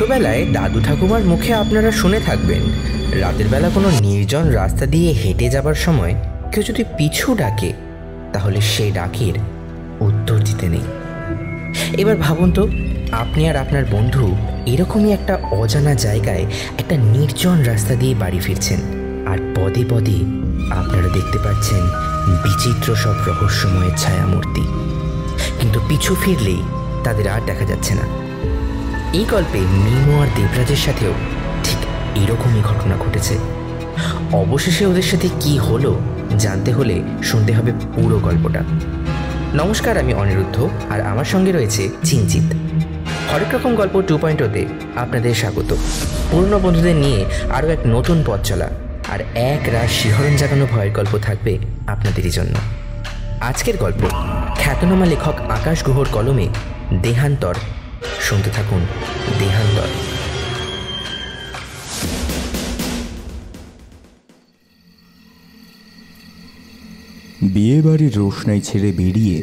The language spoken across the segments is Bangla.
ছোটবেলায় দাদু ঠাকুমার মুখে আপনারা শুনে থাকবেন, রাতের বেলা কোনো নির্জন রাস্তা দিয়ে হেঁটে যাবার সময় কেউ যদি পিছু ডাকে তাহলে সেই ডাকের উত্তর দিতে নেই। এবার ভাবুন তো, আপনি আর আপনার বন্ধু এরকমই একটা অজানা জায়গায় একটা নির্জন রাস্তা দিয়ে বাড়ি ফিরছেন, আর পদে পদে আপনারা দেখতে পাচ্ছেন বিচিত্র সব রহস্যময় ছায়ামূর্তি, কিন্তু পিছু ফিরলেই তাদের আর দেখা যাচ্ছে না। এই গল্পে মিমো আর দেবরাজের সাথেও ঠিক এরকমই ঘটনা ঘটেছে। অবশেষে ওদের সাথে কি হলো জানতে হলে শুনতে হবে পুরো গল্পটা। নমস্কার, আমি অনিরুদ্ধ, আর আমার সঙ্গে রয়েছে চিঞ্চিত। হরেক রকম গল্প 2.0-তে আপনাদের স্বাগত। পুরনো বন্ধুদের নিয়ে আরও এক নতুন পথ চলা আর এক রাত শিহরণ জাগানো ভয়ের গল্প থাকবে আপনাদেরই জন্য। আজকের গল্প খ্যাতনামা লেখক আকাশ গুহর কলমে দেহান্তর। শুনতে থাকুন দেহান্তর। বিয়ে বাড়ির রোশনাই ছেড়ে বেরিয়ে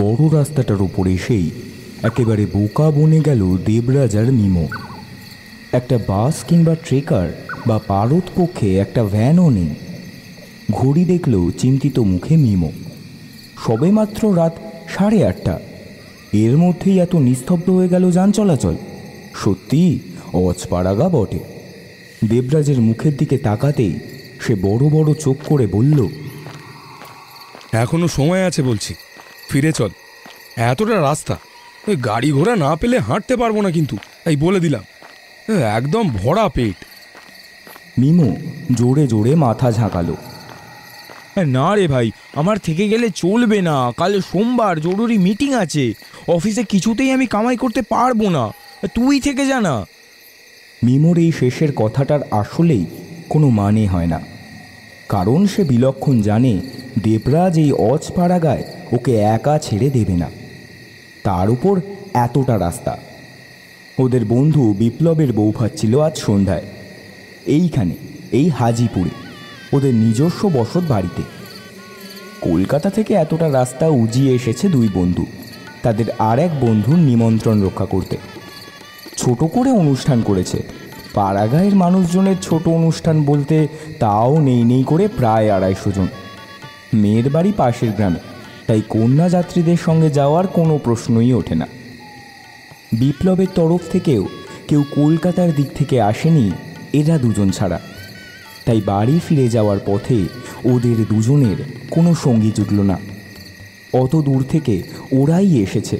বড় রাস্তাটার উপর এসেই একেবারে বোকা বনে গেল দেবরাজ আর মিমো। একটা বাস কিংবা ট্রেকার বা পারদ পক্ষে একটা ভ্যানও নেই। ঘড়ি দেখল চিন্তিত মুখে মিমো। সবেমাত্র রাত 8:30। এর মধ্যেই এত নিস্তব্ধ হয়ে গেল যান চলাচল। সত্যি অজপাড়াগা বটে। দেবরাজের মুখের দিকে তাকাতেই সে বড় বড় চোখ করে বলল, এখনো সময় আছে বলছি, ফিরে চল। এতটা রাস্তা ওই গাড়ি ঘোড়া না পেলে হাঁটতে পারবো না, কিন্তু এই বলে দিলাম, একদম ভরা পেট। মিমো জোরে জোরে মাথা ঝাঁকালো। না রে ভাই, আমার থেকে গেলে চলবে না। কাল সোমবার জরুরি মিটিং আছে, অফিসে কিছুতেই আমি কামাই করতে পারবো না। তুই থেকে যা না। মিমোর এই শেষের কথাটার আসলেই কোনো মানে হয় না, কারণ সে বিলক্ষণ জানে দেবরাজ এই অজপাড়াগায় ওকে একা ছেড়ে দেবে না। তার উপর এতটা রাস্তা। ওদের বন্ধু বিপ্লবের বউ ভাচ্ছিল আজ সন্ধ্যায় এইখানে, এই হাজিপুরে, ওদের নিজস্ব বসত বাড়িতে। কলকাতা থেকে এতটা রাস্তা উজিয়ে এসেছে দুই বন্ধু তাদের আর এক বন্ধুর নিমন্ত্রণ রক্ষা করতে। ছোট করে অনুষ্ঠান করেছে। পাড়াগাঁয়ের মানুষজনের ছোট অনুষ্ঠান বলতে তাও নেই নেই করে প্রায় 250 জন। মেয়ের বাড়ি পাশের গ্রামে, তাই কন্যা যাত্রীদের সঙ্গে যাওয়ার কোনো প্রশ্নই ওঠে না। বিপ্লবের তরফ থেকেও কেউ কলকাতার দিক থেকে আসেনি এরা দুজন ছাড়া, তাই বাড়ি ফিরে যাওয়ার পথে ওদের দুজনের কোনো সঙ্গী জুটল না। অত দূর থেকে ওরাই এসেছে।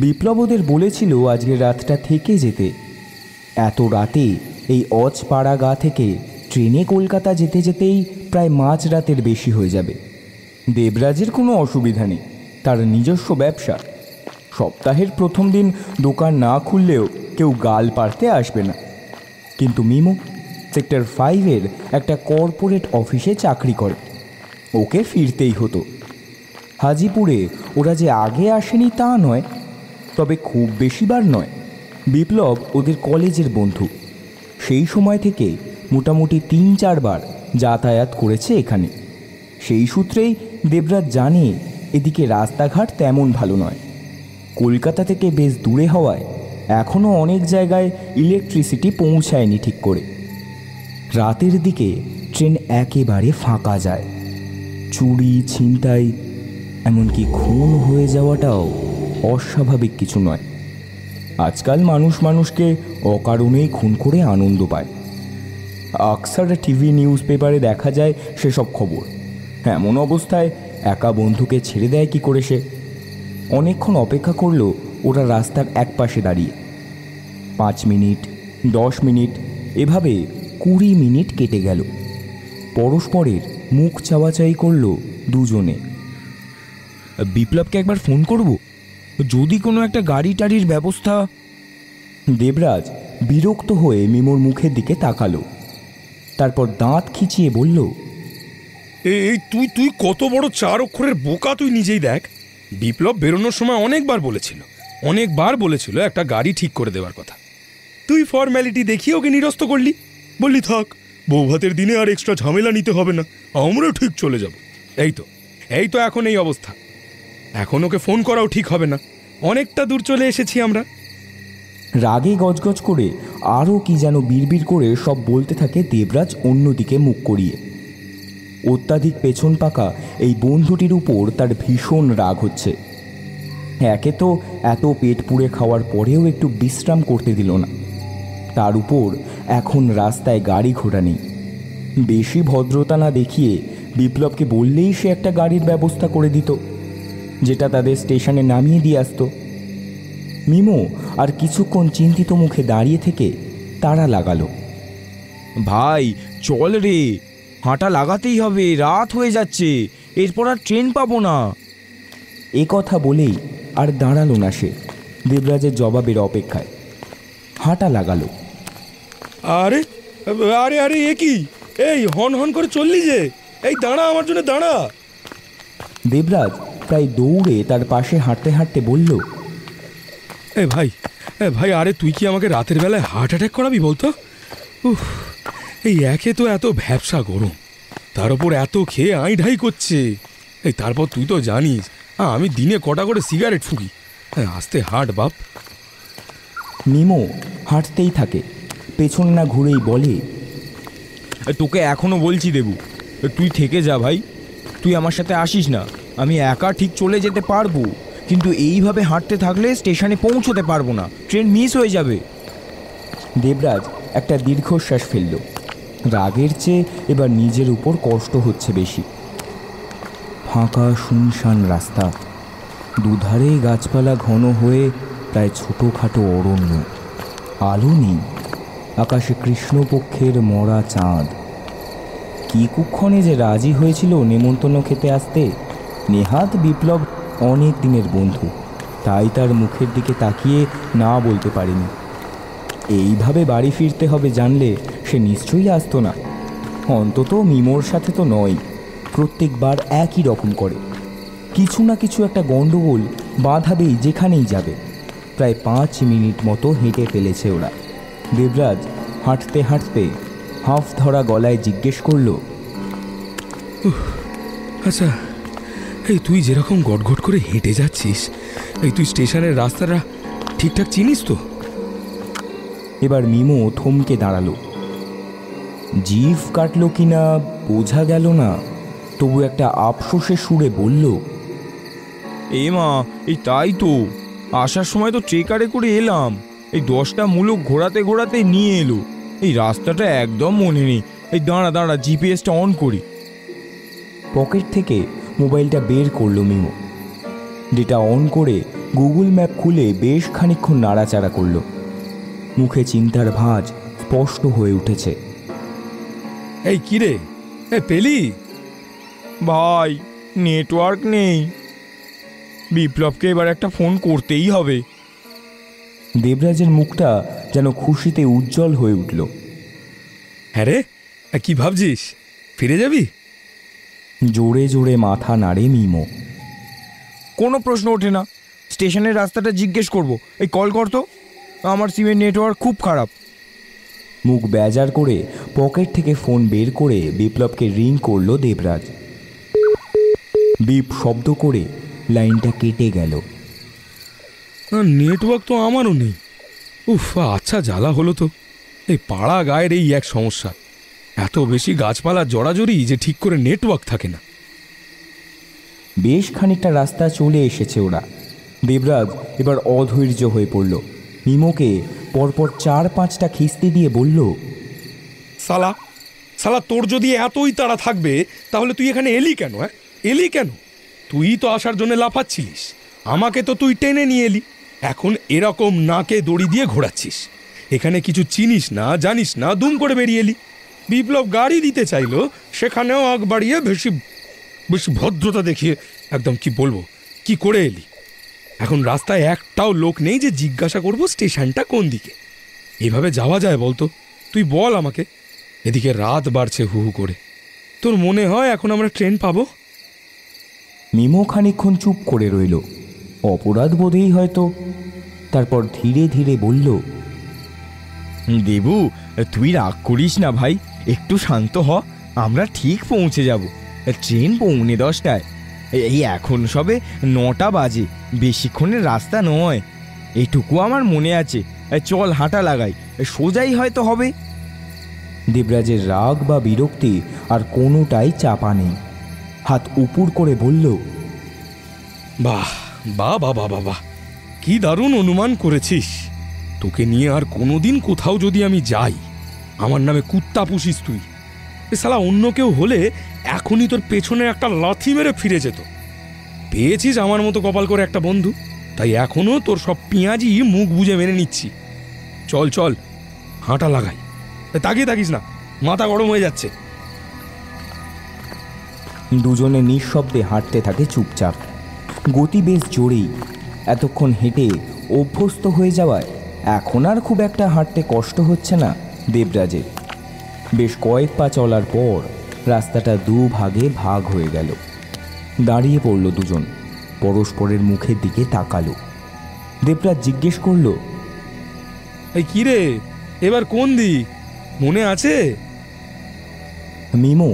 বিপ্লব ওদের বলেছিল আজকের রাতটা থেকে যেতে। এত রাতে এই অজপাড়াগা থেকে ট্রেনে কলকাতা যেতে যেতেই প্রায় মাঝরাতের বেশি হয়ে যাবে। দেবরাজের কোনো অসুবিধা নেই, তার নিজস্ব ব্যবসা। সপ্তাহের প্রথম দিন দোকান না খুললেও কেউ গাল পাড়তে আসবে না। কিন্তু মিমো সেক্টর 5-এর একটা কর্পোরেট অফিসে চাকরি করে, ওকে ফিরতেই হতো। হাজিপুরে ওরা যে আগে আসেনি তা নয়, তবে খুব বেশিবার নয়। বিপ্লব ওদের কলেজের বন্ধু, সেই সময় থেকে মোটামুটি 3-4 বার যাতায়াত করেছে এখানে। সেই সূত্রেই দেবরাজ জানে এদিকে রাস্তাঘাট তেমন ভালো নয়। কলকাতা থেকে বেশ দূরে হওয়ায় এখনও অনেক জায়গায় ইলেকট্রিসিটি পৌঁছায়নি ঠিক করে। রাতের দিকে ট্রেন একেবারে ফাঁকা যায়। চুরি, ছিনতাই, এমনকি খুন হয়ে যাওয়াটাও অস্বাভাবিক কিছু নয়। আজকাল মানুষ মানুষকে অকারণেই খুন করে আনন্দ পায়। আকসার টিভি নিউজ পেপারে দেখা যায় সেসব খবর। এমন অবস্থায় একা বন্ধুকে ছেড়ে দেয় কি করে সে? অনেকক্ষণ অপেক্ষা করলো ওরা রাস্তার এক পাশে দাঁড়িয়ে। 5 মিনিট, 10 মিনিট, এভাবে 20 মিনিট কেটে গেল। পরস্পরের মুখ চাওয়াচাই করলো দুজনে। বিপ্লবকে একবার ফোন করব, যদি কোনো একটা গাড়ি টাড়ির ব্যবস্থা। দেবরাজ বিরক্ত হয়ে মিমোর মুখের দিকে তাকালো, তারপর দাঁত খিচিয়ে বলল, এই তুই কত বড় 4 অক্ষরের বোকা তুই নিজেই দেখ। বিপ্লব বেরোনোর সময় অনেকবার বলেছিল একটা গাড়ি ঠিক করে দেওয়ার কথা। তুই ফর্ম্যালিটি দেখিয়ে ওকে নিরস্ত করলি, বললি থাক, বৌভাতের দিনে আর এক্সট্রা ঝামেলা নিতে হবে না, আমরা ঠিক চলে যাব। এই তো এখন এই অবস্থা। এখন ওকে ফোন করাও ঠিক হবে না, অনেকটা দূর চলে এসেছি আমরা। রাগে গজগজ করে আরও কি যেন বিড়বিড় করে সব বলতে থাকে দেবরাজ অন্যদিকে মুখ করিয়ে। অত্যাধিক পেছন পাকা এই বন্ধুটির উপর তার ভীষণ রাগ হচ্ছে। একে তো এত পেট পুড়ে খাওয়ার পরেও একটু বিশ্রাম করতে দিল না, তার উপর এখন রাস্তায় গাড়ি ঘোড়া নেই। বেশি ভদ্রতা না দেখিয়ে বিপ্লবকে বললেই সে একটা গাড়ির ব্যবস্থা করে দিত, যেটা তাদের স্টেশনে নামিয়ে দিয়ে আসতো। মিমো আর কিছুক্ষণ চিন্তিত মুখে দাঁড়িয়ে থেকে তাড়া লাগালো। ভাই চল রে, হাঁটা লাগাতেই হবে, রাত হয়ে যাচ্ছে, এরপর আর ট্রেন পাবো না। এ কথা বলেই আর দাঁড়ালো না সে, দেবরাজের জবাবের অপেক্ষায় হাঁটা লাগালো। আরে আরে আরে এ কি, এই হন হন করে চললি যে, এই দাঁড়া, আমার জন্য দাঁড়া। দেবরাজ প্রায় দৌড়ে তার পাশে হাঁটতে হাঁটতে বলল, এ ভাই, এ ভাই, আরে তুই কি আমাকে রাতের বেলায় হার্ট অ্যাটাক করাবি বলতো? উফ, এই একে তো এত ভ্যাবসা গরম, তার ওপর এত খেয়ে আই ঢাই করছে। এই তারপর তুই তো জানিস আমি দিনে কটা করে সিগারেট ফুঁকি। আস্তে হাঁট বাপ। মিমো হাঁটতেই থাকে, পেছন না ঘুরেই বলে, তোকে এখনো বলছি দেবু, তুই থেকে যা ভাই, তুই আমার সাথে আসিস না। আমি একা ঠিক চলে যেতে পারবো, কিন্তু এইভাবে হাঁটতে থাকলে স্টেশনে পৌঁছতে পারবো না, ট্রেন মিস হয়ে যাবে। দেবরাজ একটা দীর্ঘশ্বাস ফেলল। রাগের চেয়ে এবার নিজের উপর কষ্ট হচ্ছে বেশি। ফাঁকা শুনশান রাস্তা, দুধারে গাছপালা ঘন হয়ে প্রায় ছোটোখাটো অরণ্য, আলো নেই, আকাশে কৃষ্ণপক্ষের মরা চাঁদ। কি কুক্ষণে যে রাজি হয়েছিল নেমন্তন্ন খেতে আসতে। নেহাত বিপ্লব অনেক দিনের বন্ধু, তাই তার মুখের দিকে তাকিয়ে না বলতে পারেনি। এইভাবে বাড়ি ফিরতে হবে জানলে সে নিশ্চয়ই আসতো না, অন্তত মিমোর সাথে তো নয়। প্রত্যেকবার একই রকম করে, কিছু না কিছু একটা গণ্ডগোল বাঁধাবেই যেখানেই যাবে। প্রায় 5 মিনিট মতো হেঁটে ফেলেছে ওরা। দেবরাজ হাঁটতে হাঁটতে হাঁফ ধরা গলায় জিজ্ঞেস করল, আচ্ছা, এই তুই যেরকম গটগট করে হেঁটে যাচ্ছিস, এই তুই স্টেশনের রাস্তাটা ঠিকঠাক চিনিস তো? এবার মিমো থমকে দাঁড়ালো। জিভ কাটল কিনা বোঝা গেল না, তবু একটা আফসোসের সুরে বলল, এ মা, এই তাই তো, আসার সময় তো ট্রেকারে করে এলাম, এই 10টা মূলক ঘোরাতে ঘোরাতে নিয়ে এলো। এই রাস্তাটা একদম মনে নেই। এই দাঁড়া দাঁড়া, জিপিএসটা অন করি। পকেট থেকে মোবাইলটা বের করলো মিমো। ডেটা অন করে গুগল ম্যাপ খুলে বেশ খানিকক্ষণ নাড়াচাড়া করলো। মুখে চিন্তার ভাঁজ স্পষ্ট হয়ে উঠেছে। এই কিরে, এ পেলি? ভাই নেটওয়ার্ক নেই, বিপ্লবকে এবার একটা ফোন করতেই হবে। দেবরাজের মুখটা যেন খুশিতে উজ্জ্বল হয়ে উঠল। হ্যাঁ রে, কি ভাবছিস, ফিরে যাবি? জোরে জোরে মাথা নাড়ে মিমো। কোনো প্রশ্ন ওঠে না, স্টেশনের রাস্তাটা জিজ্ঞেস করব। এই কল কর তো, আমার সিমের নেটওয়ার্ক খুব খারাপ। মুখ বেজার করে পকেট থেকে ফোন বের করে বিপ্লবকে রিং করলো দেবরাজ। বিপ শব্দ করে লাইনটা কেটে গেল। নেটওয়ার্ক তো আমারও নেই। উফ, আচ্ছা জ্বালা হলো তো। এই পাড়া গায়ের এই এক সমস্যা, এত বেশি গাছপালা জড়াজড়ি যে ঠিক করে নেটওয়ার্ক থাকে না। বেশ খানিকটা রাস্তা চলে এসেছে ওরা। দেবরাজ এবার অধৈর্য হয়ে পড়ল। মিমোকে পরপর 4-5টা খিস্তি দিয়ে বলল, সালা সালা, তোর যদি এতই তাড়া থাকবে তাহলে তুই এখানে এলি কেন? এলি কেন? তুই তো আসার জন্য লাফাচ্ছিলিস, আমাকে তো তুই টেনে নিয়ে এলি। এখন এরকম নাকে দড়ি দিয়ে ঘোরাচ্ছিস। এখানে কিছু চিনিস না, জানিস না, দুম করে বেরিয়ে এলি। বিপ্লব গাড়ি দিতে চাইলো, সেখানেও আগ বাড়িয়ে বেশি বেশি ভদ্রতা দেখিয়ে একদম কি বলবো, কি করে এলি। এখন রাস্তায় একটাও লোক নেই যে জিজ্ঞাসা করবো স্টেশনটা কোন দিকে। এভাবে যাওয়া যায় বলতো? তুই বল আমাকে। এদিকে রাত বাড়ছে হু হু করে। তোর মনে হয় এখন আমরা ট্রেন পাবো? মিমো খানিকক্ষণ চুপ করে রইল, অপরাধ বোধেই হয়তো। তারপর ধীরে ধীরে বলল, দেবু তুই রাগ করিস না ভাই, একটু শান্ত হ, আমরা ঠিক পৌঁছে যাব। ট্রেন 9:45। এই এখন সবে 9টা বাজে, বেশিক্ষণের রাস্তা নয়। এইটুকু আমার মনে আছে, চল হাঁটা লাগাই, সোজাই হয়তো হবে। দেবরাজের রাগ বা বিরক্তি আর কোনোটাই চাপা নেই। হাত উপুর করে বলল, বাহ বাহ বাহ বাহ বাহ বাহ, কি দারুণ অনুমান করেছিস। তোকে নিয়ে আর কোনোদিন কোথাও যদি আমি যাই, আমার নামে কুত্তা পুষিস তুই। এ শালা অন্য কেউ হলে এখনই তোর পেছনে একটা লাথি মেরে ফিরে যেত। পেয়েছিস আমার মতো কপাল করে একটা বন্ধু, তাই এখনো তোর সব পেঁয়াজি মুখ বুজে মেনে নিচ্ছি। চল চল হাঁটা লাগাই। তাকিয়ে থাকিস না, মাথা গরম হয়ে যাচ্ছে। দুজনে নিঃশব্দে হাঁটতে থাকে চুপচাপ। গতি বেশ জোরেই। এতক্ষণ হেঁটে অভ্যস্ত হয়ে যাওয়ায় এখন আর খুব একটা হাঁটতে কষ্ট হচ্ছে না দেবরাজের। বেশ কয়েক পা চলার পর রাস্তাটা দুভাগে ভাগ হয়ে গেল। দাঁড়িয়ে পড়ল দুজন, পরস্পরের মুখের দিকে তাকালো। দেবরাজ জিজ্ঞেস করলো, এই কি রে, এবার কোন দিক মনে আছে? মিমো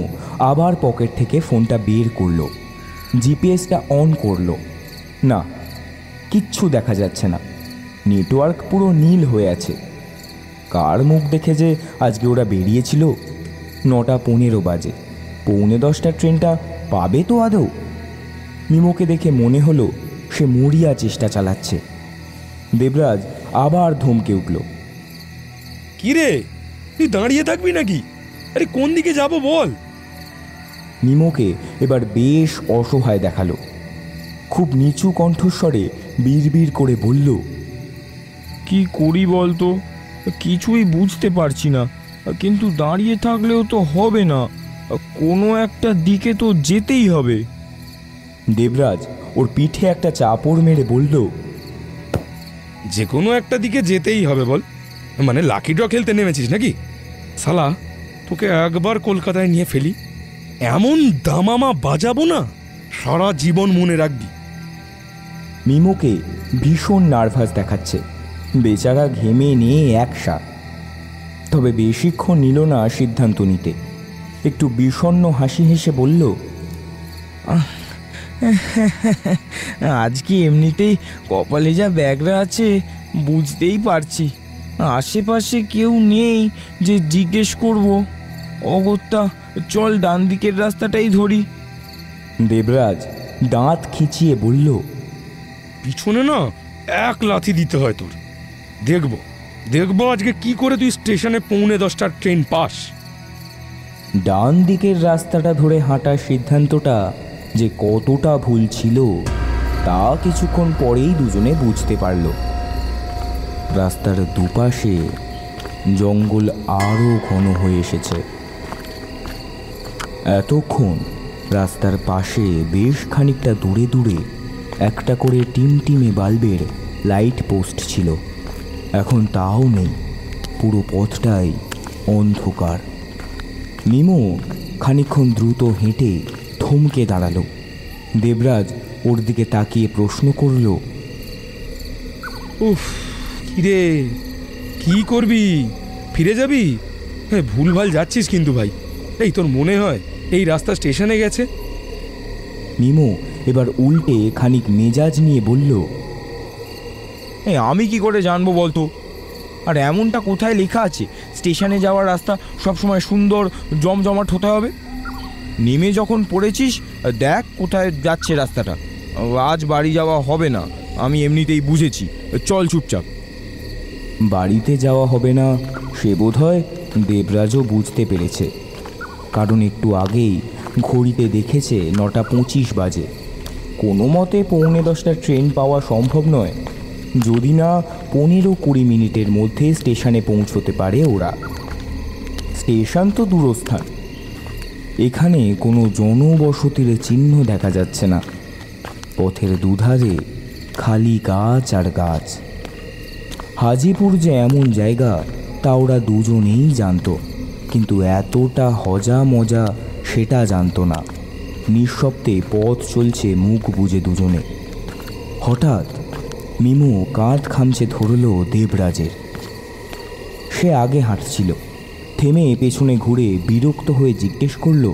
আবার পকেট থেকে ফোনটা বের করলো, জিপিএসটা অন করলো। না, কিচ্ছু দেখা যাচ্ছে না। নেটওয়ার্ক পুরো নীল হয়ে আছে। কার মুখ দেখে যে আজকে ওরা বেরিয়েছিল? 9:15 বাজে। 9:45 ট্রেনটা পাবে তো আদৌ? মিমোকে দেখে মনে হলো সে মরিয়া চেষ্টা চালাচ্ছে। দেবরাজ আবার ধমকে উঠল, কি রে, তুই দাঁড়িয়ে থাকবি নাকি? আরে কোন দিকে যাব বল। মিমোকে এবার বেশ অসহায় দেখালো। খুব নিচু কণ্ঠস্বরে বিড়বিড় করে বলল, কি করি বলতো, কিছুই বুঝতে পারছি না, কিন্তু দাঁড়িয়ে থাকলেও তো হবে না, কোনো একটা দিকে তো যেতেই হবে। দেবরাজ ওর পিঠে একটা চাপড় মেরে বলল, যে কোনো একটা দিকে যেতেই হবে বল? মানে লাকি ড্র খেলতে নেমেছিস নাকি? শালা তোকে একবার কলকাতায় নিয়ে ফেলি, এমন দামামা বাজাবো না, সারা জীবন মনে রাখবি। মিমোকে ভীষণ নার্ভাস দেখাচ্ছে। বেচারা ঘেমে নিয়ে একসা। তবে বেশিক্ষণ নিল না সিদ্ধান্ত নিতে। একটু বিষণ্ণ হাসি হেসে বলল, আজকে এমনিতেই কপালে যা ব্যাগরা আছে বুঝতেই পারছি, আশেপাশে কেউ নেই যে জিজ্ঞেস করব। অগত্যা চল ডান দিকের রাস্তাটাই ধরি। দেবরাজ দাঁত খিচিয়ে বলল, পিছনে না এক লাথি দিতে হয় তোর। দেখবো দেখবো আজকে কি করে তুই স্টেশনে 9:45 ট্রেন পাস। ডান দিকের রাস্তাটা ধরে হাঁটার সিদ্ধান্তটা যে কতটা ভুল ছিল তা কিছুক্ষণ পরেই দুজনে বুঝতে পারল। রাস্তার দুপাশে জঙ্গল আরও ঘন হয়ে এসেছে। এতক্ষণ রাস্তার পাশে বেশ খানিকটা দূরে দূরে একটা করে টিমটিমে বাল্বের লাইট পোস্ট ছিল। এখন তাও নেই, পুরো পথটাই অন্ধকার। মিমো খানিকক্ষণ দ্রুত হেঁটে থমকে দাঁড়ালো। দেবরাজ ওর দিকে তাকিয়ে প্রশ্ন করল, উফ, কিরে কি করবি? ফিরে যাবি? হ্যাঁ, ভুলভাল যাচ্ছিস কিন্তু ভাই। এই তোর মনে হয় এই রাস্তা স্টেশনে গেছে? মিমো এবার উল্টে খানিক মেজাজ নিয়ে বলল, আমি কি করে জানবো বলতো? আর এমনটা কোথায় লেখা আছে স্টেশনে যাওয়ার রাস্তা সবসময় সুন্দর জমজমাট হতে হবে? নেমে যখন পড়েছিস দেখ কোথায় যাচ্ছে রাস্তাটা। আজ বাড়ি যাওয়া হবে না, আমি এমনিতেই বুঝেছি। চল চুপচাপ। বাড়িতে যাওয়া হবে না সে বোধহয় দেবরাজও বুঝতে পেরেছে, কারণ একটু আগেই ঘড়িতে দেখেছে 9:25 বাজে। কোনো মতে 9:45 ট্রেন পাওয়া সম্ভব নয়, যদি না 15-20 মিনিটের মধ্যে স্টেশনে পৌঁছতে পারে ওরা। স্টেশন তো দূরস্থান, এখানে কোনো জনবসতির চিহ্ন দেখা যাচ্ছে না। পথের দুধারে খালি গাছ আর গাছ। হাজিপুর যে এমন জায়গা তা ওরা দুজনেই জানতো, কিন্তু এতটা হজা মজা সেটা জানতো না। নিঃশব্দে পথ চলছে মুখ বুজে দুজনে। হঠাৎ মিমো কাঁধ খামচে ধরল দেবরাজের। সে আগে হাঁটছিল, থেমে পেছনে ঘুরে বিরক্ত হয়ে জিজ্ঞেস করল,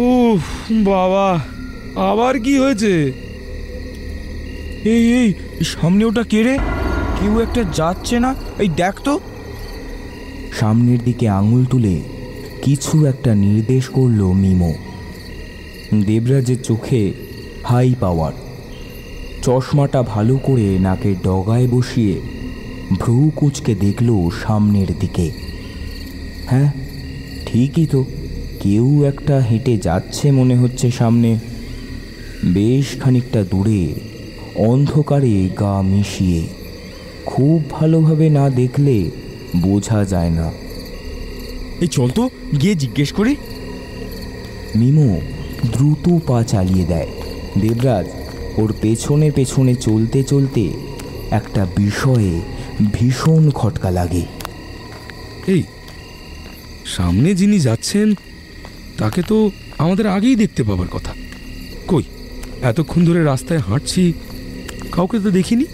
উফ বাবা, আবার কি হয়েছে? এই সামনে ওটা কে রে? কেউ একটা যাচ্ছে না, এই দেখ তো। সামনের দিকে আঙুল তুলে কিছু একটা নির্দেশ করলো মিমো। দেবরাজের চোখে হাই পাওয়ার, চশমাটা ভালো করে নাকের ডগায় বসিয়ে ভ্রু কুঁচকে দেখল সামনের দিকে। হ্যাঁ, ঠিকই তো, কেউ একটা হেঁটে যাচ্ছে মনে হচ্ছে সামনে, বেশ খানিকটা দূরে, অন্ধকারে গা মিশিয়ে। খুব ভালোভাবে না দেখলে বোঝা যায় না। এই চল তো গিয়ে জিজ্ঞেস করি। মিমো দ্রুত পা চালিয়ে দেয়। দেবরাজ ওর পেছনে পেছনে চলতে চলতে একটা বিষয়ে ভীষণ খটকা লাগে। এই সামনে যিনি যাচ্ছেন তাকে তো আমাদের আগেই দেখতে পাবার কথা। কই, এতক্ষণ ধরে রাস্তায় হাঁটছি, কাউকে তো দেখিনি।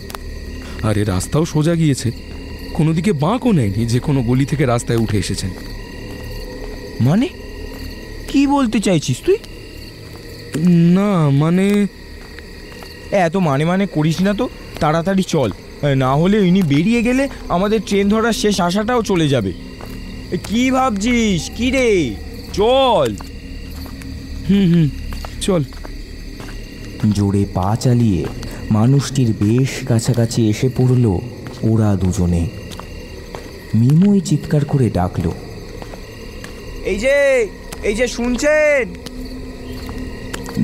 আর এ রাস্তাও সোজা গিয়েছে, কোনো দিকে বাঁকও নেয়নি যে কোনো গলি থেকে রাস্তায় উঠে এসেছেন। মানে কি বলতে চাইছিস তুই? না মানে এত মানে মানে করিস না তো, তাড়াতাড়ি চল, না হলে ইনি বেরিয়ে গেলে আমাদের ট্রেন ধরার শেষ আশাটাও চলে যাবে। কি ভাবছিস কি রে, চল। হুম চল। জোরে পা চালিয়ে মানুষটির বেশ কাছাকাছি এসে পড়ল ওরা দুজনে। মিমোই চিৎকার করে ডাকলো, এই যে শুনছেন?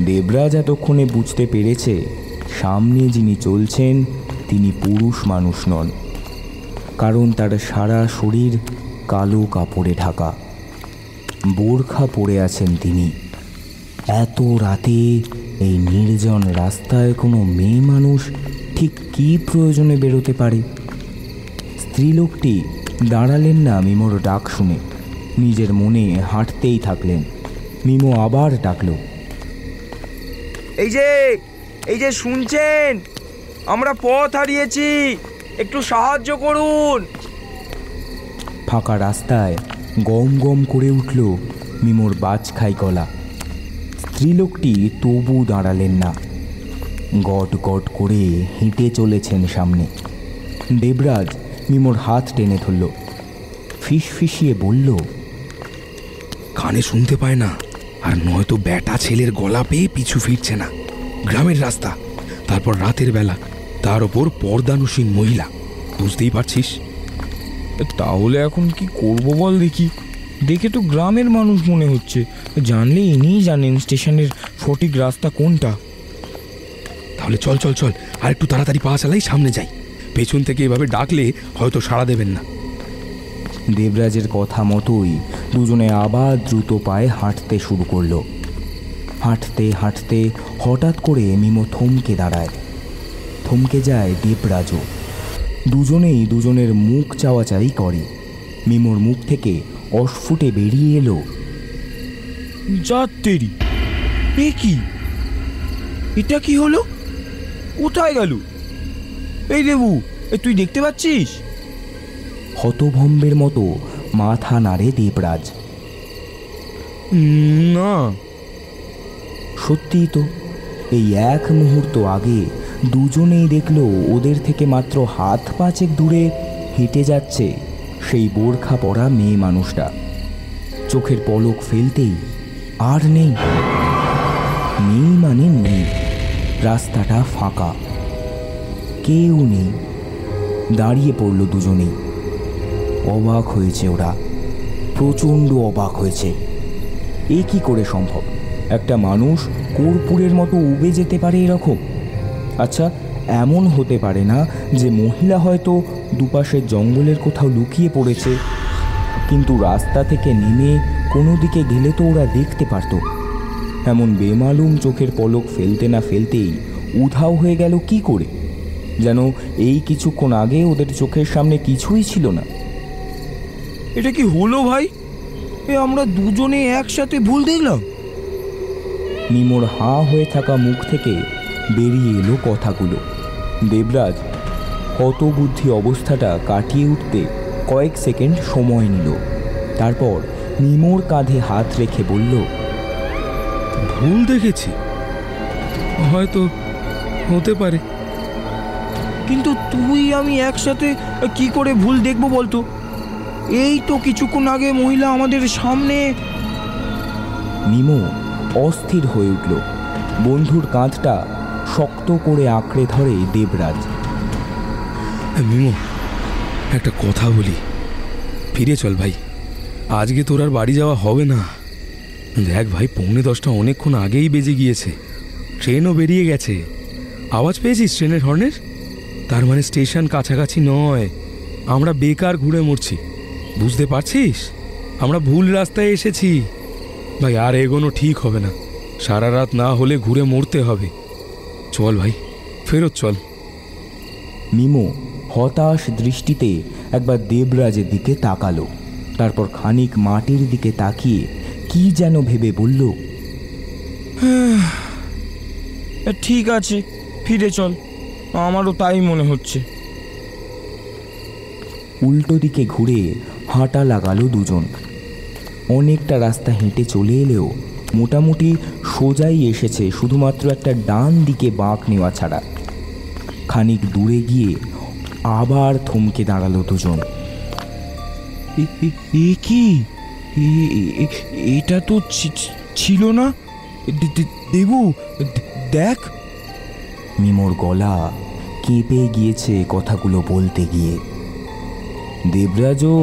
দেবরাজ এতক্ষণে বুঝতে পেরেছে সামনে যিনি চলছেন তিনি পুরুষ মানুষ নন, কারণ তার সারা শরীর কালো কাপড়ে ঢাকা, বোরখা পরে আছেন তিনি। এত রাতে এই নির্জন রাস্তায় কোনো মেয়ে মানুষ ঠিক কী প্রয়োজনে বেরোতে পারে? স্ত্রীলোকটি দাঁড়ালেন না মিমোর ডাক শুনে, নিজের মনে হাঁটতেই থাকলেন। মিমো আবার ডাকল, এই যে শুনছেন, আমরা পথ হারিয়েছি, একটু সাহায্য করুন। ফাঁকা রাস্তায় গম গম করে উঠল মিমোর বাজখাই গলা। স্ত্রীলোকটি তবু দাঁড়ালেন না, গট গট করে হেঁটে চলেছেন সামনে। দেবরাজ মিমোর হাত টেনে ধরল, ফিসফিসিয়ে বলল, কানে শুনতে পায় না, আর নয়তো ব্যাটা ছেলের গলা পেয়ে পিছু ফিরছে না। গ্রামের রাস্তা, তারপর রাতের বেলা, তার ওপর পর্দানুসীন মহিলা, বুঝতেই পারছিস। তাহলে এখন কি করব বল দেখি? দেখে তো গ্রামের মানুষ মনে হচ্ছে, জানলে ইনিই জানেন স্টেশনের সঠিক রাস্তা কোনটা। তাহলে চল চল চল, আর একটু তাড়াতাড়ি পা চালাই, সামনে যাই। পেছন থেকে এভাবে ডাকলে হয়তো সাড়া দেবেন না। দেবরাজের কথা মতোই দুজনে আবার দ্রুত পায়ে হাঁটতে শুরু করলো। হাঁটতে হাঁটতে হঠাৎ করে মিমো থমকে দাঁড়ায়, থমকে যায় দেবরাজও। দুজনেই দুজনের মুখ চাওয়াচাই করে। মিমোর মুখ থেকে অস্ফুটে বেরিয়ে এলো, যাত্তেরি, এ কি, এটা কি হলো? কোথায় গেল? এই দেবু, তুই দেখতে পাচ্ছিস? হতভম্বের মতো মাথা নাড়ে দেবরাজ। না। সত্যিই তো, এই এক মুহূর্ত আগে দুজনেই দেখল ওদের থেকে মাত্র হাত পাঁচেক দূরে হেঁটে যাচ্ছে সেই বোরখা পরা মেয়ে মানুষটা। চোখের পলক ফেলতেই আর নেই, নেই মানে নেই। রাস্তাটা ফাঁকা, কেউ নেই। দাঁড়িয়ে পড়ল দুজনেই। অবাক হয়েছে ওরা, প্রচণ্ড অবাক হয়েছে। এ কি করে সম্ভব? একটা মানুষ কর্পূরের মতো উবে যেতে পারে এরকম? আচ্ছা, এমন হতে পারে না যে মহিলা হয়তো দুপাশের জঙ্গলের কোথাও লুকিয়ে পড়েছে, কিন্তু রাস্তা থেকে নেমে কোনো দিকে গেলে তো ওরা দেখতে পারত। এমন বেমালুম চোখের পলক ফেলতে না ফেলতেই উধাও হয়ে গেল কি করে? যেন এই কিছুক্ষণ আগে ওদের চোখের সামনে কিছুই ছিল না। এটা কি হলো ভাই? আমরা দুজনে একসাথে ভুল দেখলাম। মিমোর হাঁ হয়ে থাকা মুখ থেকে বেরিয়ে এলো কথাগুলো। দেবরাজ হতবুদ্ধি অবস্থাটা কাটিয়ে উঠতে কয়েক সেকেন্ড সময় নিল। তারপর মিমোর কাঁধে হাত রেখে বলল, ভুল দেখেছি, হয়তো হতে পারে। কিন্তু তুই আমি একসাথে কি করে ভুল দেখবো বলতো? এই তো কিছুক্ষণ আগে মহিলা আমাদের সামনে। মিমো অস্থির হয়ে উঠল। বন্ধুর কাঁধটা শক্ত করে আঁকড়ে ধরে দেবরাজ। মিমো, একটা কথা বলি, ফিরে চল ভাই। আজকে তোর আর বাড়ি যাওয়া হবে না। দেখ ভাই, 9:45 অনেকক্ষণ আগেই বেজে গিয়েছে, ট্রেনও বেরিয়ে গেছে। আওয়াজ পেয়েছিস ট্রেনের হর্নের? তার মানে স্টেশন কাছাকাছি নয়, আমরা বেকার ঘুরে মরছি। বুঝতে পারছিস? আমরা ভুল রাস্তায় এসেছি ভাই। আর এগোনো ঠিক হবে না, সারা রাত না হলে ঘুরে মরতে হবে। চল ভাই, ফেরত চল। মিমো হতাশ দৃষ্টিতে একবার দেবরাজের দিকে তাকালো, তারপর খানিক মাটির দিকে তাকিয়ে কি যেন ভেবে বলল, ঠিক আছে, ফিরে চল, আমারও তাই মনে হচ্ছে। উল্টো দিকে ঘুরে হাঁটা লাগালো দুজন। অনেকটা রাস্তা হেঁটে চলে এলেও মোটামুটি সোজাই এসেছে, শুধুমাত্র একটা ডান দিকে বাঁক নেওয়া ছাড়া। খানিক দূরে গিয়ে আবার থমকে দাঁড়ালো দুজন। এ কি? এটা তো ছিল না। দেবু, দেখ। মিমোর গলা কেঁপে গিয়েছে কথাগুলো বলতে গিয়ে। দেবরাজও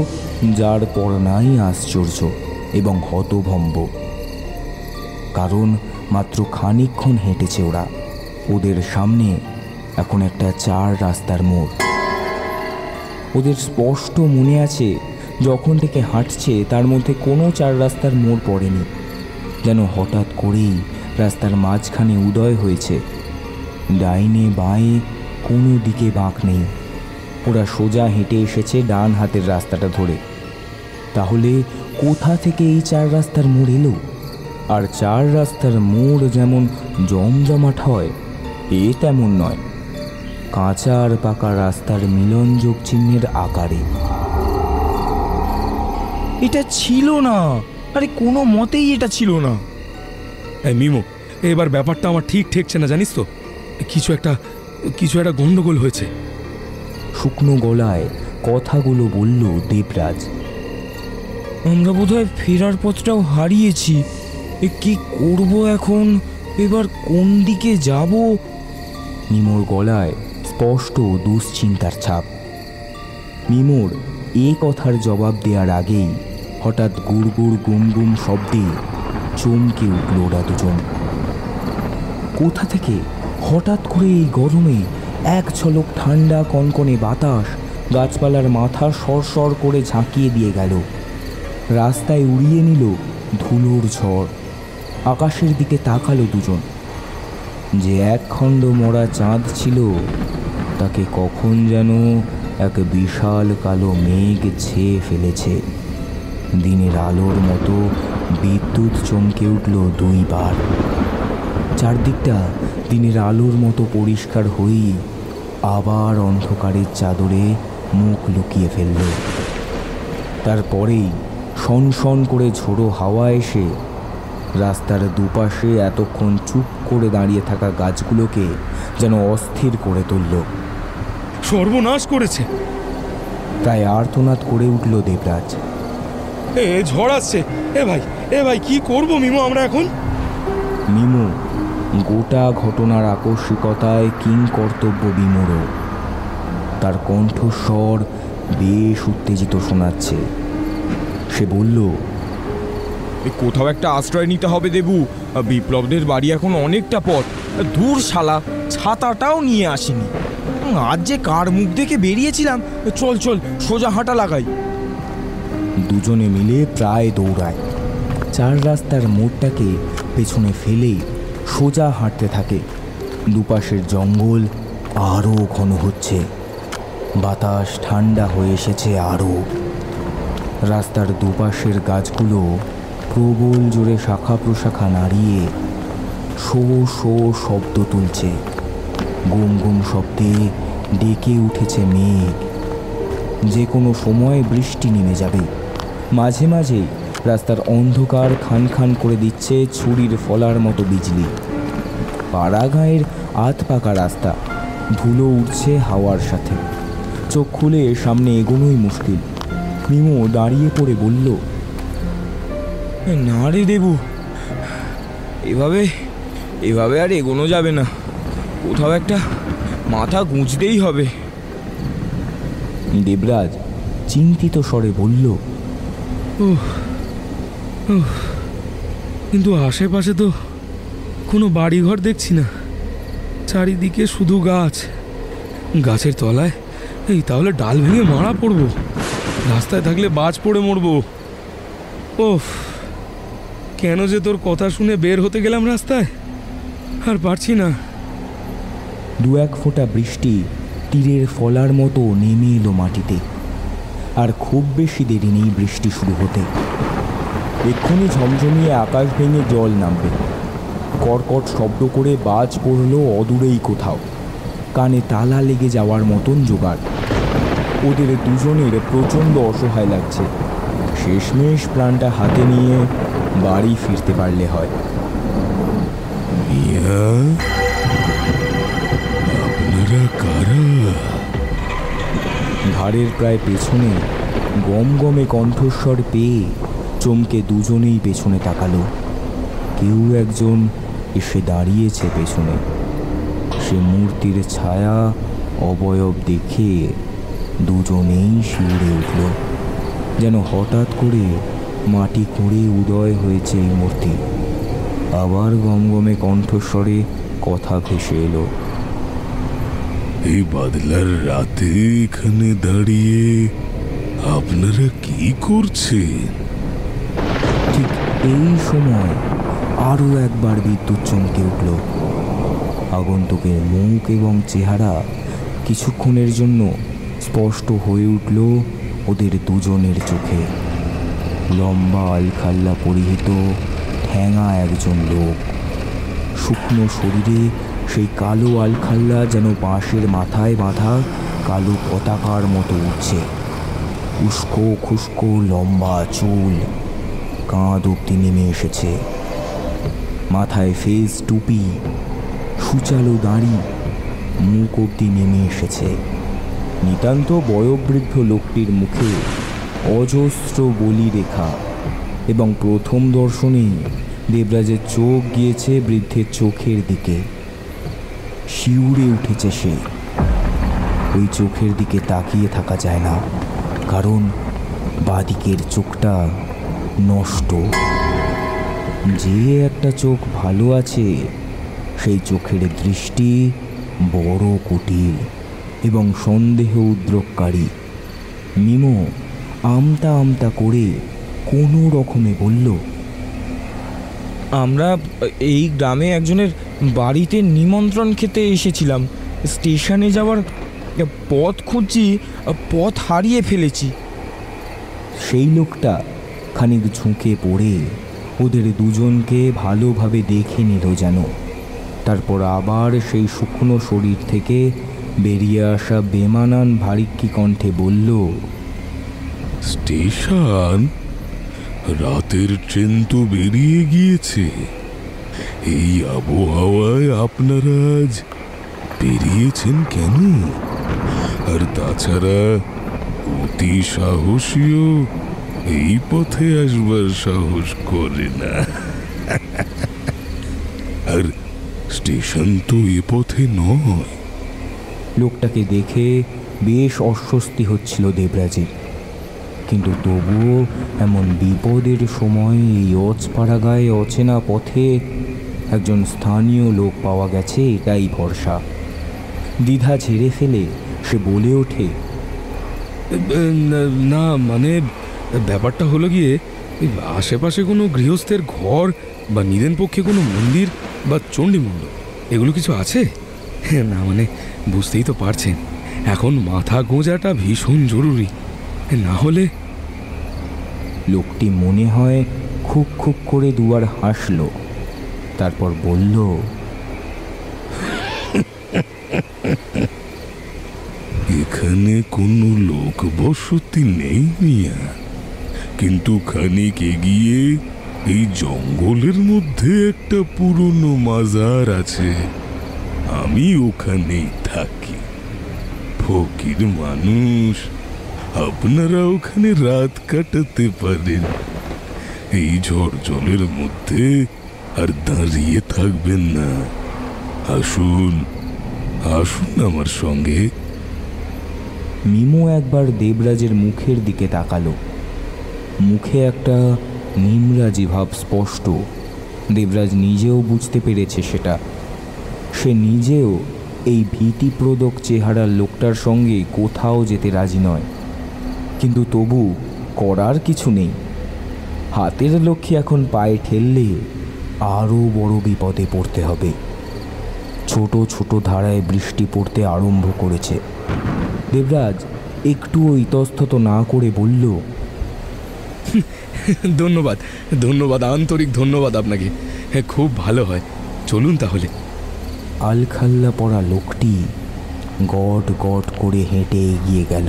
যার পর নাই আশ্চর্য এবং হতভম্ব, কারণ মাত্র খানিকক্ষণ হেঁটেছে ওরা। ওদের সামনে এখন একটা 4 রাস্তার মোড়। ওদের স্পষ্ট মনে আছে যখন থেকে হাঁটছে তার মধ্যে কোনো 4 রাস্তার মোড় পড়েনি, যেন হঠাৎ করেই রাস্তার মাঝখানে উদয় হয়েছে। ডাইনে বাঁয়ে কোনো দিকে বাঁক নেই। ওরা সোজা হেঁটে এসেছে ডান হাতের রাস্তাটা ধরে। তাহলে কোথা থেকে এই 4 রাস্তার মোড় এলো? আর 4 রাস্তার মোড় যেমন জমজমাট হয়, এ তেমন নয়, কাঁচা আর পাকা রাস্তার মিলন যোগ চিহ্নের আকারে। এটা ছিল না, আরে কোনো মতেই এটা ছিল না। এই মিমো, এবার ব্যাপারটা আমার ঠিক ঠেকছে না, জানিস তো? কিছু একটা গন্ডগোল হয়েছে। শুকনো গলায় কথাগুলো বলল দেবরাজ। আমরা বোধহয় ফেরার পথটাও হারিয়েছি। কি করব এখন? এবার কোন দিকে যাব? মিমোর গলায় স্পষ্ট দুশ্চিন্তার ছাপ। মিমোর এ কথার জবাব দেওয়ার আগেই হঠাৎ গুড়গুড় গুমগুম শব্দে চমকে উঠল ওরা দুজন। কোথা থেকে হঠাৎ করে এই গরমে এক ঝলক ঠান্ডা কনকনে বাতাস গাছপালার মাথা সরসর করে ঝাঁকিয়ে দিয়ে গেল। রাস্তায় উড়িয়ে নিল ধুলোর ঝড়। আকাশের দিকে তাকালো দুজন। যে একখণ্ড মরা চাঁদ ছিল, তাকে কখন যেন এক বিশাল কালো মেঘ ছেয়ে ফেলেছে। দিনের আলোর মতো বিদ্যুৎ চমকে উঠল 2 বার। চারদিকটা দিনের আলোর মতো পরিষ্কার হয়েই আবার অন্ধকারের চাদরে মুখ লুকিয়ে ফেলল। তারপরেই শনশন করে ঝোড়ো হাওয়া এসে রাস্তার দুপাশে এতক্ষণ চুপ করে দাঁড়িয়ে থাকা গাছগুলোকে যেন অস্থির করে তুলল। সর্বনাশ করেছে! প্রায় আর্তনাদ করে উঠল দেবরাজ। ঝড় আসছে! এ ভাই কি করব মিমো আমরা এখন? মিমো গোটা ঘটনার আকস্মিকতায় কিংকর্তব্য বিমূঢ়। তার কণ্ঠস্বর বেশ উত্তেজিত শোনাচ্ছে। সে বলল, কোথাও একটা আশ্রয় নিতে হবে দেবু। বিপ্লবদের বাড়ি এখন অনেকটা পথ। দূর শালা, ছাতাটাও নিয়ে আসিনি। আজ যে কার মুখ দেখে বেরিয়েছিলাম। চল চল, সোজা হাঁটা লাগাই। দুজনে মিলে প্রায় দৌড়ায়। 4 রাস্তার মোড়টাকে পেছনে ফেলে সোজা হাঁটতে থাকে। দুপাশের জঙ্গল আরও ঘন হচ্ছে। বাতাস ঠান্ডা হয়ে এসেছে আরও। রাস্তার দুপাশের গাছগুলো প্রবল জোরে শাখা প্রশাখা নাড়িয়ে শো শো শব্দ তুলছে। গুম গুম শব্দে ডেকে উঠেছে মেঘ। যে কোনো সময় বৃষ্টি নেমে যাবে। মাঝে মাঝে রাস্তার অন্ধকার খান খান করে দিচ্ছে ছুরির ফলার মতো বিজলি। পাড়াগাঁয়ের আধ পাকা রাস্তা, ধুলো উঠছে হাওয়ার সাথে। চোখ খুলে সামনে এগোনোই মুশকিল। মিমো দাঁড়িয়ে পড়ে বলল, না রে দেবু, এভাবে এভাবে আর এগোনো যাবে না। কোথাও একটা মাথা গুঁজতেই হবে। দেবরাজ চিন্তিত স্বরে বলল, কিন্তু আশেপাশে তো কোনো বাড়িঘর দেখছি না, চারিদিকে শুধু গাছ। গাছের তলায় তাহলে ডাল ভেঙে মারা পড়বো, রাস্তায় থাকলে বাজ পড়ে মরবো। ওফ, কেন যে তোর কথা শুনে বের হতে গেলাম রাস্তায়, আর পারছি না। 2-1 ফোঁটা বৃষ্টি তীরের ফলার মতো নেমে এলো মাটিতে। আর খুব বেশি দেরি নেই বৃষ্টি শুরু হতে। এক্ষুনি ঝমঝমিয়ে আকাশ ভেঙে জল নামবে। কর্কট শব্দ করে বাজ পড়ল অদূরেই কোথাও। কানে তালা লেগে যাওয়ার মতন জোগাড়। ওদের দুজনের প্রচণ্ড অসহায় লাগছে। শেষমেশ প্রাণটা হাতে নিয়ে বাড়ি ফিরতে পারলে হয়। আপনারা কারা? ঘাড়ের প্রায় পেছনে গমগমে কণ্ঠস্বর পেয়ে চমকে দুজনেই পেছনে তাকালো। কেউ একজন এসে দাঁড়িয়েছে পেছনে। সে মূর্তির ছায়া অবয়ব দেখে দুজনেই শিউরে উঠল, যেন হঠাৎ করে মাটি খুঁড়ে উদয় হয়েছে এই মূর্তি। আবার গমগমে কণ্ঠস্বরে কথা ভেসে এলো, এই বাদলার রাতে এখানে দাঁড়িয়ে আপনারা কি করছেন? ঠিক এই সময় আরও একবার বিদ্যুৎ চমকে উঠল। আগন্তুকের মুখ এবং চেহারা কিছুক্ষণের জন্য স্পষ্ট হয়ে উঠল ওদের দুজনের চোখে। লম্বা আলখাল্লা পরিহিত ঠ্যাঙা একজন লোক। শুকনো শরীরে সেই কালো আলখাল্লা যেন বাঁশের মাথায় বাঁধা কালো পতাকার মতো উঠছে। উস্কো খুস্কো লম্বা চুল কাঁধ অব্দি নেমে এসেছে। মাথায় ফেস টুপি, সুচালো দাড়ি মুখ অব্দি নেমে এসেছে। নিতান্ত বয়োবৃদ্ধ লোকটির মুখে অজস্র বলি রেখা, এবং প্রথম দর্শনেই দেবরাজের চোখ গিয়েছে বৃদ্ধের চোখের দিকে। শিউরে উঠেছে সে। ওই চোখের দিকে তাকিয়ে থাকা যায় না, কারণ বাঁদিকের চোখটা নষ্ট। যে একটা চোখ ভালো আছে সেই চোখের দৃষ্টি বড় কুটিল এবং সন্দেহ উদ্রেককারী। মিমো আমতা আমতা করে কোনো রকমে বলল, আমরা এই গ্রামে একজনের বাড়িতে নিমন্ত্রণ খেতে এসেছিলাম। স্টেশনে যাওয়ার পথ খুঁজছি, পথ হারিয়ে ফেলেছি। সেই লোকটা খানিক ঝুঁকে পড়ে ওদের দুজনকে ভালোভাবে দেখে নিল যেন। তারপর আবার সেই শুকনো শরীর থেকে বেরিয়ে আসা বেমানান ভারিক্কি কণ্ঠে বলল, স্টেশন? রাতের ট্রেন তো বেরিয়ে গিয়েছে। এই আবহাওয়ায় আপনারা আজ বেরিয়েছেন কেন? আর তাছাড়া অতি সাহসীও এই পথে আসবার সাহস করে না। আর স্টেশন তো এ পথে নয়। লোকটাকে দেখে বেশ অস্বস্তি হচ্ছিল দেবরাজের, কিন্তু তবুও এমন বিপদের সময় এই অজপাড়াগায় অচেনা পথে একজন স্থানীয় লোক পাওয়া গেছে এটাই ভরসা। দ্বিধা ঝেড়ে ফেলে সে বলে ওঠে, না মানে ব্যাপারটা হলো গিয়ে, আশেপাশে কোনো গৃহস্থের ঘর বা নিদেন পক্ষে কোনো মন্দির বা চণ্ডী মণ্ডপ এগুলো কিছু আছে? না মানে বুঝতেই তো পারছেন, এখন মাথা গোঁজাটা ভীষণ জরুরি, না হলে। লোকটি মনে হয় খুব খুব করে দুবার হাসল, তারপর বলল, এখানে কোনো লোক বসতি নেই মিয়া, কিন্তু খানিক এগিয়ে এই জঙ্গলের মধ্যে একটা পুরনো মাজার আছে। আমি ওখানেই থাকি। ফকির মানুষ, আপনারা ওখানে রাত কাটাতে পারেন। এই ঝড় জলের মধ্যে আর দাঁড়িয়ে থাকবেন না। আসুন, আসুন আমার সঙ্গে। মিমো একবার দেবরাজের মুখের দিকে তাকালো। মুখে একটা নিমরাজি ভাব স্পষ্ট। দেবরাজ নিজেও বুঝতে পেরেছে সেটা। সে নিজেও এই ভীতিপ্রদক চেহারার লোকটার সঙ্গে কোথাও যেতে রাজি নয়, কিন্তু তবু করার কিছু নেই। হাতের লক্ষ্যে এখন পায়ে ঠেললে আরও বড় বিপদে পড়তে হবে। ছোট ছোট ধারায় বৃষ্টি পড়তে আরম্ভ করেছে। দেবরাজ একটুও ইতস্তত না করে বলল, ধন্যবাদ, ধন্যবাদ, আন্তরিক ধন্যবাদ আপনাকে। হ্যাঁ, খুব ভালো হয়। চলুন তাহলে। আলখাল্লা পরা লোকটি গট গট করে হেঁটে এগিয়ে গেল।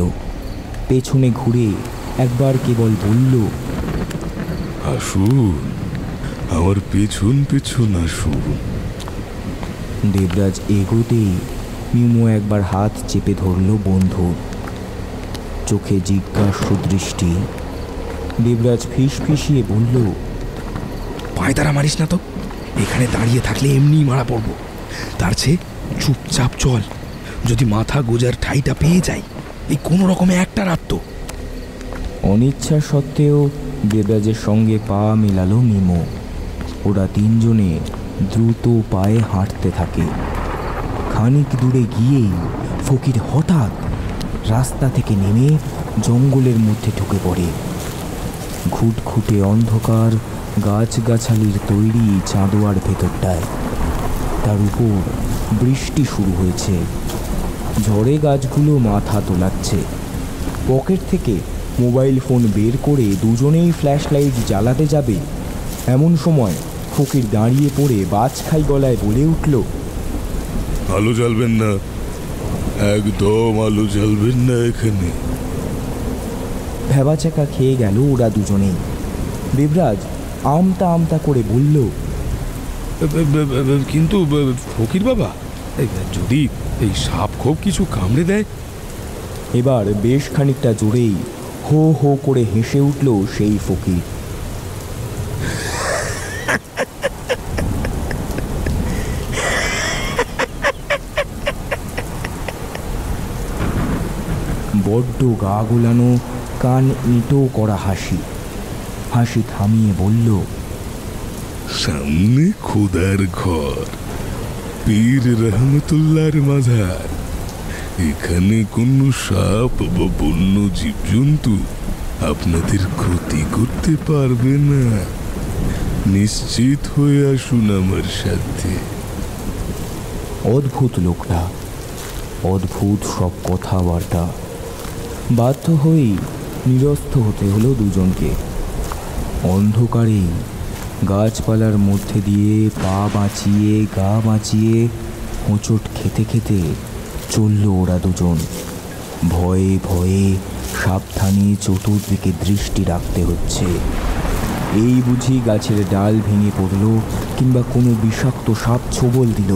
পেছনে ঘুরে একবার কেবল বলল, আসুন, আমার পেছন পেছন আসুন। দেবরাজ এগোতেই মিমো একবার হাত চেপে ধরল বন্ধু। চোখে জিজ্ঞাসু দৃষ্টি। দেবরাজ ফিসফিসিয়ে বলল, পায়তারা মারিস না তো, এখানে দাঁড়িয়ে থাকলে এমনিই মারা পড়বো। তার চেয়ে চুপচাপ চল। যদি মাথা গোজার ঠাইটা পেয়ে যাই, এই কোনো রকমে একটা রাত তো। অনিচ্ছা সত্ত্বেও দেবরাজের সঙ্গে পা মেলালো মিমো। ওরা তিনজনে দ্রুত পায়ে হাঁটতে থাকে। খানিক দূরে গিয়েই ফকির হঠাৎ রাস্তা থেকে নেমে জঙ্গলের মধ্যে ঢুকে পড়ে। ঘুটঘুটে অন্ধকার গাছগাছালির তৈরি চাঁদোয়ার ভেতরটায়। তার উপর বৃষ্টি শুরু হয়েছে। ঝড়ে গাছগুলো মাথা তোলাচ্ছে। পকেট থেকে মোবাইল ফোন বের করে দুজনেই ফ্ল্যাশ লাইট জ্বালাতে যাবে, এমন সময় ফকির দাঁড়িয়ে পড়ে বাজখাই গলায় বলে উঠল, আলো জ্বালবেন না, একদম আলো জ্বালবেন না এখানে। ভেবাচাকা খেয়ে গেল ওরা দুজনেই। দেবরাজ আমতা আমতা করে বলল, কিন্তু ফকির বাবা, যদি এই সাপ খুব কিছু কামড়ে দেয়? এবার বেশ খানিকটা জোরেই হো হো করে হেসে উঠল সেই ফকির। বড্ড গা গোলানো, কান ইঁটো করা হাসি। হাসি থামিয়ে বলল, সামনে খোদার ঘর, পীর রহমতুল্লাহর মাজার। এখানে কোনো সাপ বা বন্য জীবজন্তু আপনাদের ক্ষতি করতে পারবে না। নিশ্চিত হয়ে আসুন আমার সাথে। অদ্ভুত লোকটা, অদ্ভুত সব কথাবার্তা। বাধ্য হয়েই নিরস্ত হতে হলো দুজনকে। অন্ধকারেই গাছপালার মধ্যে দিয়ে পা বাঁচিয়ে গা বাঁচিয়ে হোঁচট খেতে খেতে চলল ওরা দুজন। ভয়ে ভয়ে সাবধানে চতুর্দিকে দৃষ্টি রাখতে হচ্ছে। এই বুঝি গাছের ডাল ভেঙে পড়ল, কিংবা কোনো বিষাক্ত সাপ ছোবল দিল।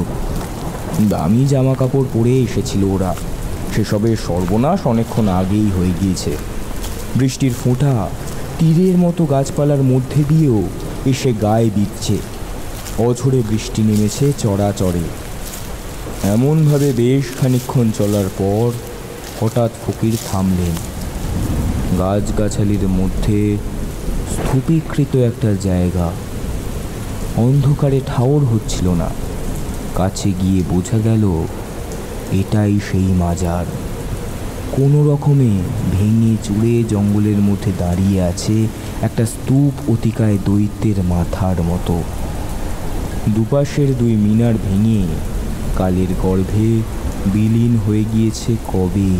দামি জামা কাপড় পরে এসেছিল ওরা, সেসবের সর্বনাশ অনেকক্ষণ আগেই হয়ে গিয়েছে। বৃষ্টির ফোঁটা তীরের মতো গাছপালার মধ্যে দিয়েও এসে গায়ে বিচ্ছে। অঝোরে বৃষ্টি নেমেছে চড়াচড়ে। এমনভাবে বেশ খানিকক্ষণ চলার পর হঠাৎ ফকির থামলেন। গাছগাছালির মধ্যে স্তূপীকৃত একটা জায়গা। অন্ধকারে ঠাউর হচ্ছিল না। কাছে গিয়ে বোঝা গেল এটাই সেই মাজার। কোনো রকমে ভেঙে চুড়ে জঙ্গলের মধ্যে দাঁড়িয়ে আছে একটা স্তূপ অতিকায় দৈত্যের মাথার মতো। দুপাশের দুই মিনার ভেঙে কালের গর্ভে বিলীন হয়ে গিয়েছে কবে।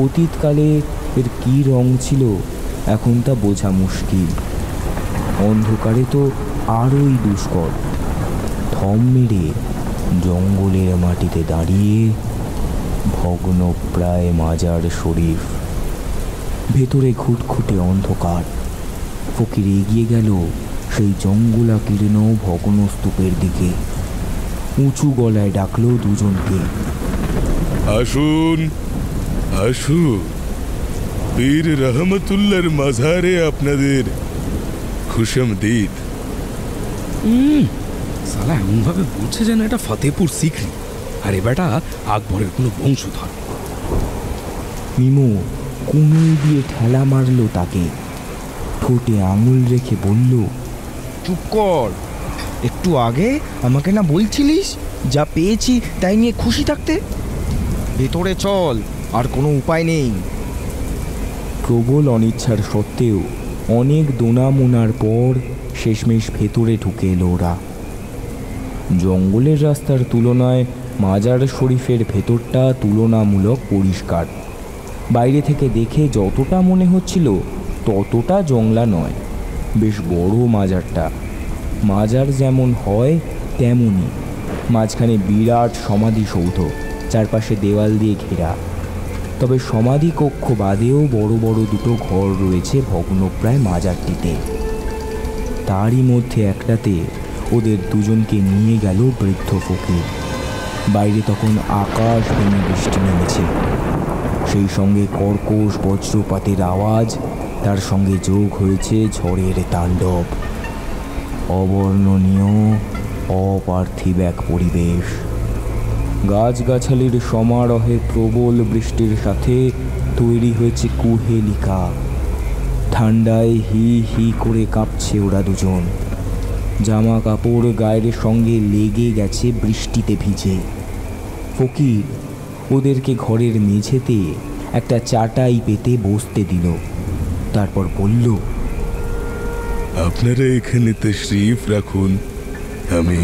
অতীতকালে এর কী রং ছিল এখন তা বোঝা মুশকিল। অন্ধকারে তো আরোই দুষ্কর। থম মেরে জঙ্গলের মাটিতে দাঁড়িয়ে ভগ্ন প্রায় মাজার শরীফ। ভেতরে ঘুটঘুটে অন্ধকার। ফকির এগিয়ে গেল সেই জঙ্গলাকীর্ণ ভগ্ন স্তূপের দিকে। উঁচু গলায় ডাকলো দুজনকে। আসুন আসুন, পীর রহমতুল্লাহর মাজারে আপনাদের খুশামদীদ। সালা এমনভাবে বলছে যেন এটা ফতেপুর সিকরি, আর এ বেটা আকবরের কোনো বংশধর। মিমো কুনুই দিয়ে ঠেলা মারলো তাকে, ঠোঁটে আঙুল রেখে বলল, চুপ কর। একটু আগে আমাকে না বলছিলিস যা পেয়েছি তাই নিয়ে খুশি থাকতে? ভেতরে চল, আর কোনো উপায় নেই। প্রবল অনিচ্ছার সত্ত্বেও অনেক দোনামোনার পর শেষমেশ ভেতরে ঢুকে এলো ওরা। জঙ্গলের রাস্তার তুলনায় মাজার শরীফের ভেতরটা তুলনামূলক পরিষ্কার। বাইরে থেকে দেখে যতটা মনে হচ্ছিল ততটা জংলা নয়, বেশ বড় মাজারটা। মাজার যেমন হয় তেমনই, মাঝখানে বিরাট সমাধিসৌধ, চারপাশে দেওয়াল দিয়ে ঘেরা। তবে সমাধি কক্ষ বাদেও বড় বড় দুটো ঘর রয়েছে ভগ্নপ্রায় মাজারটিতে। তারই মধ্যে একটাতে ওদের দুজনকে নিয়ে গেল বৃদ্ধ ফকির। বাইরে তখন আকাশ ভেঙে বৃষ্টি নেমেছে, সেই সঙ্গে কর্কশ বজ্রপাতের আওয়াজ, তার সঙ্গে যোগ হয়েছে ঝড়ের তাণ্ডব। অবর্ণনীয় অপার্থিব এক পরিবেশ। গাছগাছালির সমারোহে প্রবল বৃষ্টির সাথে তৈরি হয়েছে কুহেলিকা। ঠান্ডায় হি হি করে কাঁপছে ওরা দুজন। জামা কাপড় গায়ের সঙ্গে লেগে গেছে বৃষ্টিতে ভিজে। ফকির ওদেরকে ঘরের মেঝেতে একটা চাটাই পেতে বসতে দিল, তারপর বলল, আপনারা এখানে তশরিফ রাখুন, আমি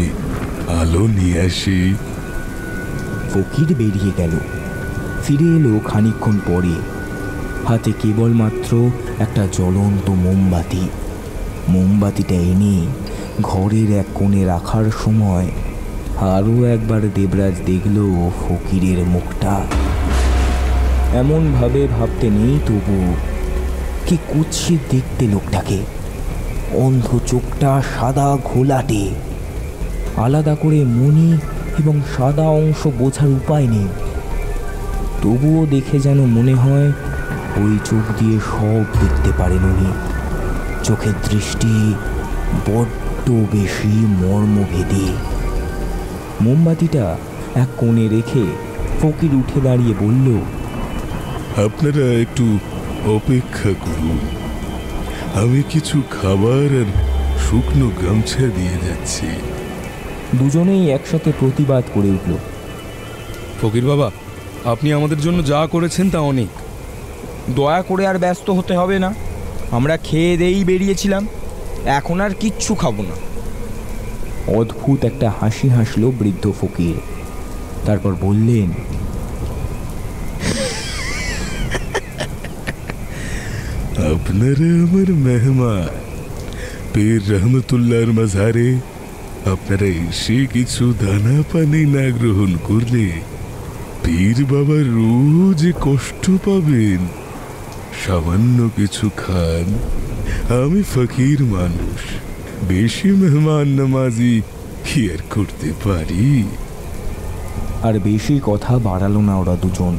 আলো নিয়ে আসি। ফকির বেরিয়ে গেল। ফিরে এলো খানিকক্ষণ পরে, হাতে কেবলমাত্র একটা জ্বলন্ত মোমবাতি। মোমবাতিটা এনে ঘরের এক কোণে রাখার সময় আরও একবার দেবরাজ দেখল ফকিরের মুখটা। এমনভাবে ভাবতে নেই, তবু কি কুৎসিত দেখতে লোকটাকে। অন্ধ চোখটা সাদা ঘোলাটে, আলাদা করে মণি এবং সাদা অংশ বোঝার উপায় নেই। তবুও দেখে যেন মনে হয় ওই চোখ দিয়ে সব দেখতে পারেন উনি। চোখের দৃষ্টি বড্ড বেশি মর্মভেদী। মোমবাতিটা এক কোণে রেখে ফকির উঠে দাঁড়িয়ে বলল, আপনারা একটু অপেক্ষা করুন, আমি কিছু খাবার আর শুকনো গামছা দিয়ে যাচ্ছি। দুজনেই একসাথে প্রতিবাদ করে উঠল, ফকির বাবা, আপনি আমাদের জন্য যা করেছেন তা অনেক। দয়া করে আর ব্যস্ত হতে হবে না, আমরা খেয়ে দেই বেরিয়েছিলাম, এখন আর কিচ্ছু খাবো না। অদ্ভুত একটা হাসি হাসল বৃদ্ধ ফকির। তারপর বললেন, আপনারা আমার মেহমান। পীর রহমতুল্লাহর মাজারে আপনারা এসে কিছু দানা পানি না গ্রহণ করলে পীর বাবা রোজ কষ্ট পাবেন। সামান্য কিছু খান, আমি ফকির মানুষ, বেশি মেহমান নামাজি কি আর করতে পারি। আর বেশি কথা বাড়ালো না ওরা দুজন।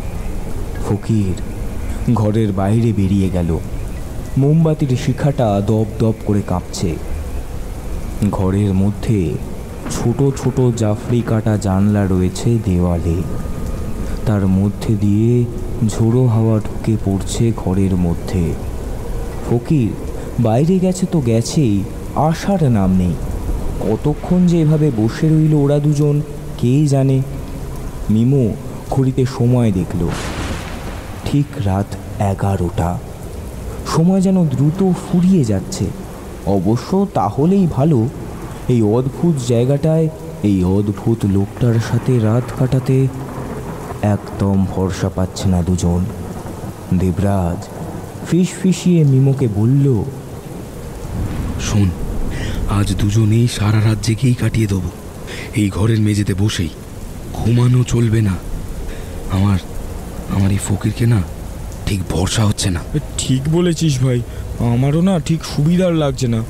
ফকির ঘরের বাইরে বেরিয়ে গেল। মোমবাতির শিখাটা দপ দপ করে কাঁপছে। ঘরের মধ্যে ছোট ছোট জাফরি কাটা জানলা রয়েছে দেওয়ালে, তার মধ্যে দিয়ে ঝোড়ো হাওয়া ঢুকে পড়ছে ঘরের মধ্যে। ফকির বাইরে গেছে তো গেছেই, আসার নাম নেই। কতক্ষণ যে এভাবে বসে রইল ওরা দুজন কে জানে। মিমো ঘড়িতে সময় দেখল, ঠিক রাত 11টা। সময় যেন দ্রুত ফুরিয়ে যাচ্ছে। অবশ্য তাহলেই ভালো, এই অদ্ভুত জায়গাটায় এই অদ্ভুত লোকটার সাথে রাত কাটাতে একদম ভরসা পাচ্ছে না দুজন। দেবরাজ ফিসফিসিয়ে মিমোকে বলল, শোন, আজ দুজনেই সারা রাত জেগেই কাটিয়ে দেবো, এই ঘরের মেঝেতে বসেই। ঘুমানো চলবে না। আমার এই ফকিরকে না ঠিক ভরসা হচ্ছে না। ঠিক বলেছিস ভাই, আমারও না ঠিক সুবিধার লাগছে না।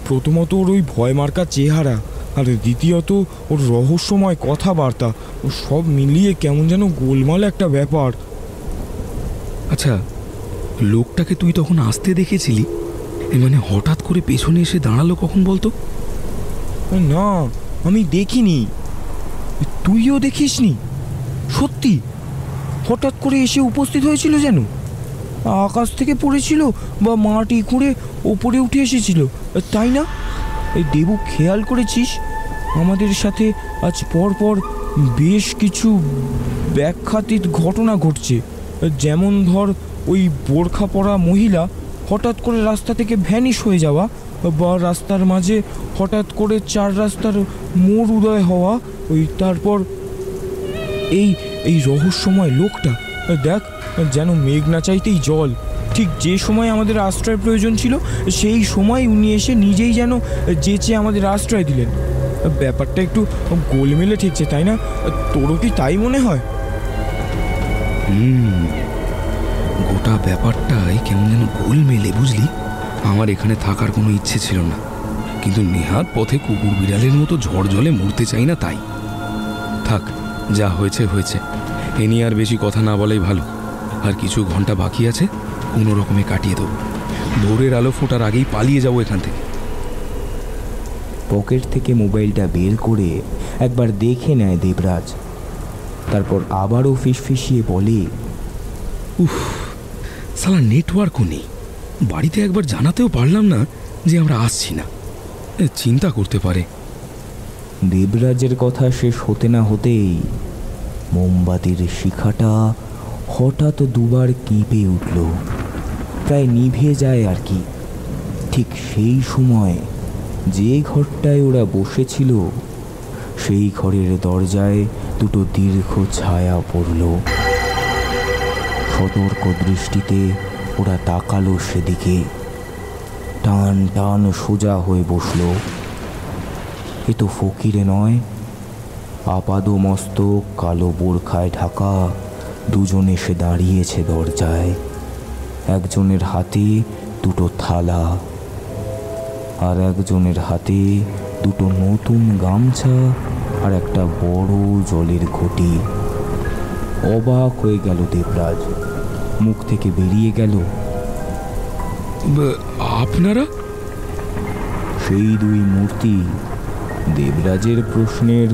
প্রথমত ওর ওই ভয় মার্কা চেহারা, আর দ্বিতীয়ত ওর রহস্যময় কথাবার্তা, ও সব মিলিয়ে কেমন যেন গোলমাল একটা ব্যাপার। আচ্ছা, লোকটাকে তুই তখন আসতে দেখেছিলি? মানে হঠাৎ করে পেছনে এসে দাঁড়ালো কখন বলতো? না, আমি দেখিনি। তুইও দেখিসনি? সত্যি হঠাৎ করে এসে উপস্থিত হয়েছিল, যেন আকাশ থেকে পড়েছিল বা মাটি খুঁড়ে ওপরে উঠে এসেছিল, তাই না? এই দেবু, খেয়াল করেছিস আমাদের সাথে আজ পরপর বেশ কিছু ব্যাখ্যাতীত ঘটনা ঘটছে? যেমন ধর, ওই বোরখা পরা মহিলা হঠাৎ করে রাস্তা থেকে ভ্যানিশ হয়ে যাওয়া, বা রাস্তার মাঝে হঠাৎ করে 4 রাস্তার মোড় উদয় হওয়া, ওই তারপর এই এই রহস্যময় লোকটা, দেখ যেন মেঘ না চাইতেই জল। ঠিক যে সময় আমাদের আশ্রয়ের প্রয়োজন ছিল সেই সময় উনি এসে নিজেই যেন যেচে আমাদের আশ্রয় দিলেন। ব্যাপারটা একটু গোলমেলে ঠেকছে, তাই না? তোরও কি তাই মনে হয়? গোটা ব্যাপারটাই কেমন যেন গোলমেলে, বুঝলি? আমার এখানে থাকার কোনো ইচ্ছে ছিল না, কিন্তু নেহাত পথে কুকুর বিড়ালের মতো ঝড় জলে মরতে চাই না, তাই। থাক, যা হয়েছে হয়েছে, এ নিয়ে আর বেশি কথা না বলাই ভালো। আর কিছু ঘন্টা বাকি আছে, কোনো রকমে কাটিয়ে দেবো। ভোরের আলো ফোটার আগেই পালিয়ে যাবো এখান থেকে। পকেট থেকে মোবাইলটা বের করে একবার দেখে নেয় দেবরাজ, তারপর আবারও ফিসফিসিয়ে বলে, উফ, সালা নেটওয়ার্কও নেই। বাড়িতে একবার জানাতেও পারলাম না যে আমরা আসছি না। চিন্তা করতে পারে। দেবরাজের কথা শেষ হতে না হতেই মোমবাতির শিখাটা হঠাৎ দুবার কেঁপে উঠল, প্রায় নিভে যায় আর কি। ঠিক সেই সময় যে ঘরটায় ওরা বসেছিল সেই ঘরের দরজায় দুটো দীর্ঘ ছায়া পড়ল। সতর্ক দৃষ্টিতে ওরা তাকালো সেদিকে। টান টান সোজা হয়ে বসল। এ তো ফকিরে নয়, আপাদমস্তক কালো বোরখায় ঢাকা দুজন এসে দাঁড়িয়েছে দরজায়। একজনের হাতে দুটো থালা, আর একজনের হাতে দুটো নতুন গামছা আর একটা বড় জলের ঘটি। অবাক হয়ে গেল দেবরাজ। মুখ থেকে বেরিয়ে গেল, আপনারা? সেই দুই মূর্তি দেবরাজের প্রশ্নের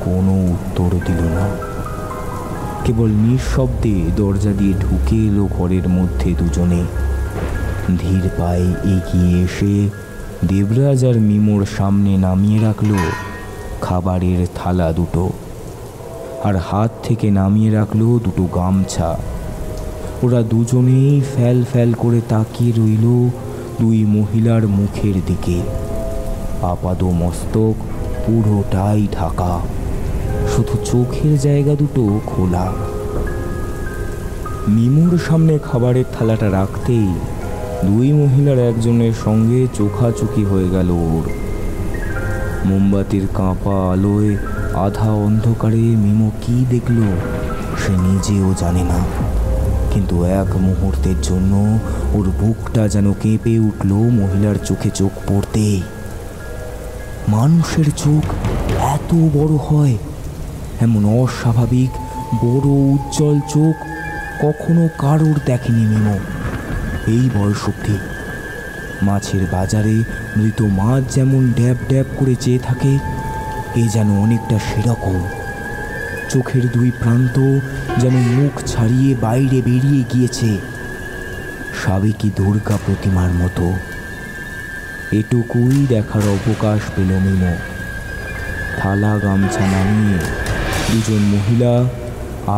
কোনো উত্তর দিল না, কেবল নিঃশব্দে দরজা দিয়ে ঢুকে এলো ঘরের মধ্যে দুজনে। ধীর পায়ে এগিয়ে এসে দেবরাজ আর মিমোর সামনে নামিয়ে রাখলো খাবারের থালা দুটো, আর হাত থেকে নামিয়ে রাখলো দুটো গামছা। ওরা দুজনেই ফ্যাল ফ্যাল করে তাকিয়ে রইল দুই মহিলার মুখের দিকে। আপাদমস্তক পুরোটাই ঢাকা, শুধু চোখের জায়গা দুটো খোলা। মিমোর সামনে খাবারের থালাটা রাখতেই দুই মহিলার একজনের সঙ্গে চোখাচোখি হয়ে গেল ওর। মোমবাতির কাঁপা আলোয় আধা অন্ধকারে মিমো কি দেখল সে নিজেও জানে না, কিন্তু এক মুহূর্তের জন্য ওর বুকটা যেন কেঁপে উঠল মহিলার চোখে চোখ পড়তে। মানুষের চোখ এত বড় হয়, এমন অস্বাভাবিক বড় উজ্জ্বল চোখ কখনো কারোর দেখেনি মিমো এই বয়স অবধি। মাছের বাজারে মৃত মাছ যেমন ড্যাব ড্যাব করে চেয়ে থাকে, এ যেন অনেকটা সেরকম। চোখের দুই প্রান্ত যেন মুখ ছাড়িয়ে বাইরে বেরিয়ে গিয়েছে, সাবেকি দুর্গা প্রতিমার মতো। এটুকুই দেখার অবকাশ পেল মিমো। থালা গামছা নামিয়ে দুজন মহিলা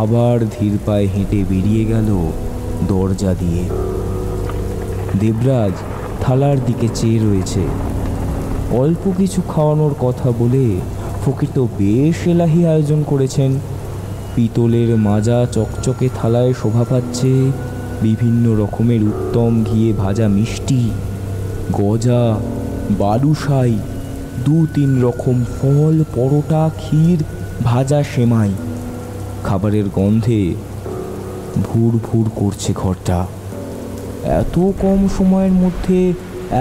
আবার ধীর পায়ে হেঁটে বেরিয়ে গেল দরজা দিয়ে। দেবরাজ থালার দিকে চেয়ে রয়েছে। অল্প কিছু খাওয়ানোর কথা বলে ফকির তো বেশ এলাহি আয়োজন করেছেন। পিতলের মাজা চকচকে থালায় শোভা পাচ্ছে বিভিন্ন রকমের উত্তম ঘিয়ে ভাজা মিষ্টি, গজা, বালুশাই, 2-3 রকম ফল, পরোটা, ক্ষীর, ভাজা সেমাই। খাবারের গন্ধে ভুর ভুর করছে ঘরটা। এত কম সময়ের মধ্যে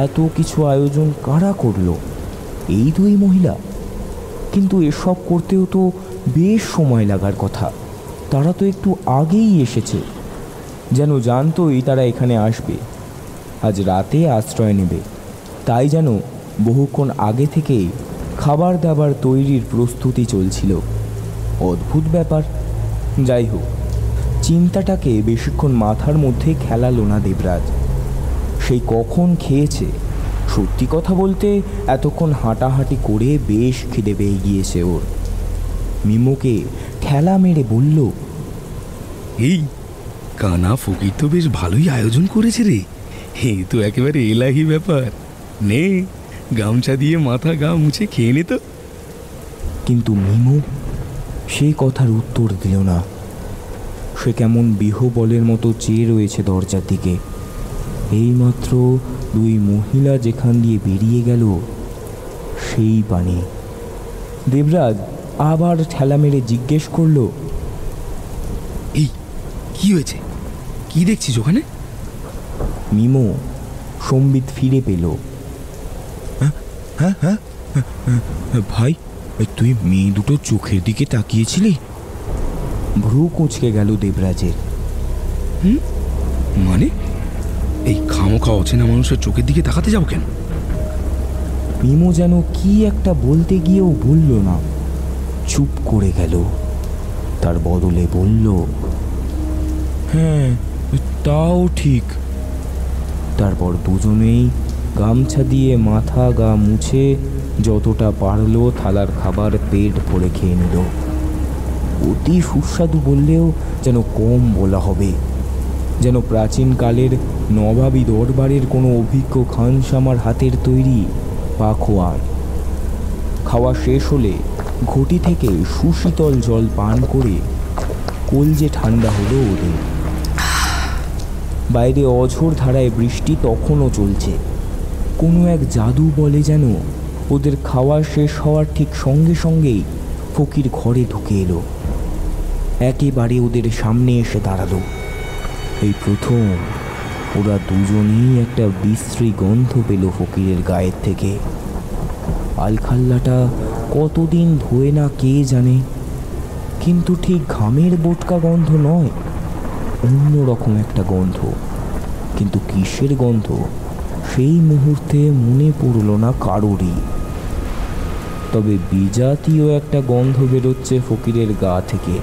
এত কিছু আয়োজন কারা করলো? এই দুই মহিলা কিন্তু এসব করতেও তো বেশ সময় লাগার কথা। তারা তো একটু আগেই এসেছে, যেন জানতোই তারা এখানে আসবে, আজ রাতে আশ্রয় নেবে। তাই যেন বহুক্ষণ আগে থেকেই খাবার দাবার তৈরির প্রস্তুতি চলছিল। অদ্ভুত ব্যাপার। যাই হোক, চিন্তাটাকে বেশিক্ষণ মাথার মধ্যে খেলালো না দেবরাজ। সেই কখন খেয়েছে। সত্যি কথা বলতে এতক্ষণ হাঁটাহাঁটি করে বেশ খিদে পেয়ে গিয়েছে ওর। মিমোকে ঠেলা মেরে বলল, এই কানা ফকির তো বেশ ভালোই আয়োজন করেছে রে। এই তো একেবারে এলাহি ব্যাপার। নে, গামছা দিয়ে মাথা গা মুছে খেয়ে নে তো। কিন্তু মিমো সেই কথার উত্তর দিল না। সে কেমন বিহবলের মতো চেয়ে রয়েছে দরজার দিকে। এইমাত্র দুই মহিলা যেখান দিয়ে বেরিয়ে গেল সেই পানে। দেবরাজ আবার ঠেলা মেরে জিজ্ঞেস করল, এই কি হয়েছে? কি দেখছিস ওখানে? মিমো সম্বিত ফিরে পেল। হ্যাঁ হ্যাঁ ভাই, তুই মেয়ে দুটো চোখের দিকে তাকিয়েছিলি? ভ্রু কুঁচকে গেল দেবরাজের। মানে এই খামোখা অচেনা মানুষের চোখের দিকে তাকাতে যাবো কেন? মিমো যেন কি একটা বলতে গিয়েও বলল না, চুপ করে গেল। তার বদলে বলল, হ্যাঁ, তাও ঠিক। তারপর দুজনেই গামছা দিয়ে মাথা গা মুছে যতটা পারল থালার খাবার পেট ভরে খেয়ে নিল। অতি সুস্বাদু বললেও যেন কম বলা হবে। যেন প্রাচীনকালের নবাবী দরবারের কোনো অভিজ্ঞ খানসামার হাতের তৈরি পাখোয়ান। খাওয়া শেষ হলে ঘটি থেকে সুশীতল জল পান করে কলজে ঠান্ডা হলো ওদের। বাইরে অঝোর ধারায় বৃষ্টি তখনও চলছে। কোনো এক জাদু বলে যেন ওদের খাওয়া শেষ হওয়ার ঠিক সঙ্গে সঙ্গেই ফকির ঘরে ঢুকে এলো। একেবারে ওদের সামনে এসে দাঁড়ালো। এই প্রথম ওরা দুজনেই একটা বিশ্রী গন্ধ পেল ফকিরের গায়ের থেকে। আলখাল্লাটা কতদিন ধোয়ে না কে জানে, কিন্তু ঠিক ঘামের বোটকা গন্ধ নয়, অন্যরকম একটা গন্ধ। কিন্তু কিসের গন্ধ সেই মুহূর্তে মনে পড়ল না কারোরই। তবে বিজাতীয় একটা গন্ধ বেরোচ্ছে ফকিরের গা থেকে।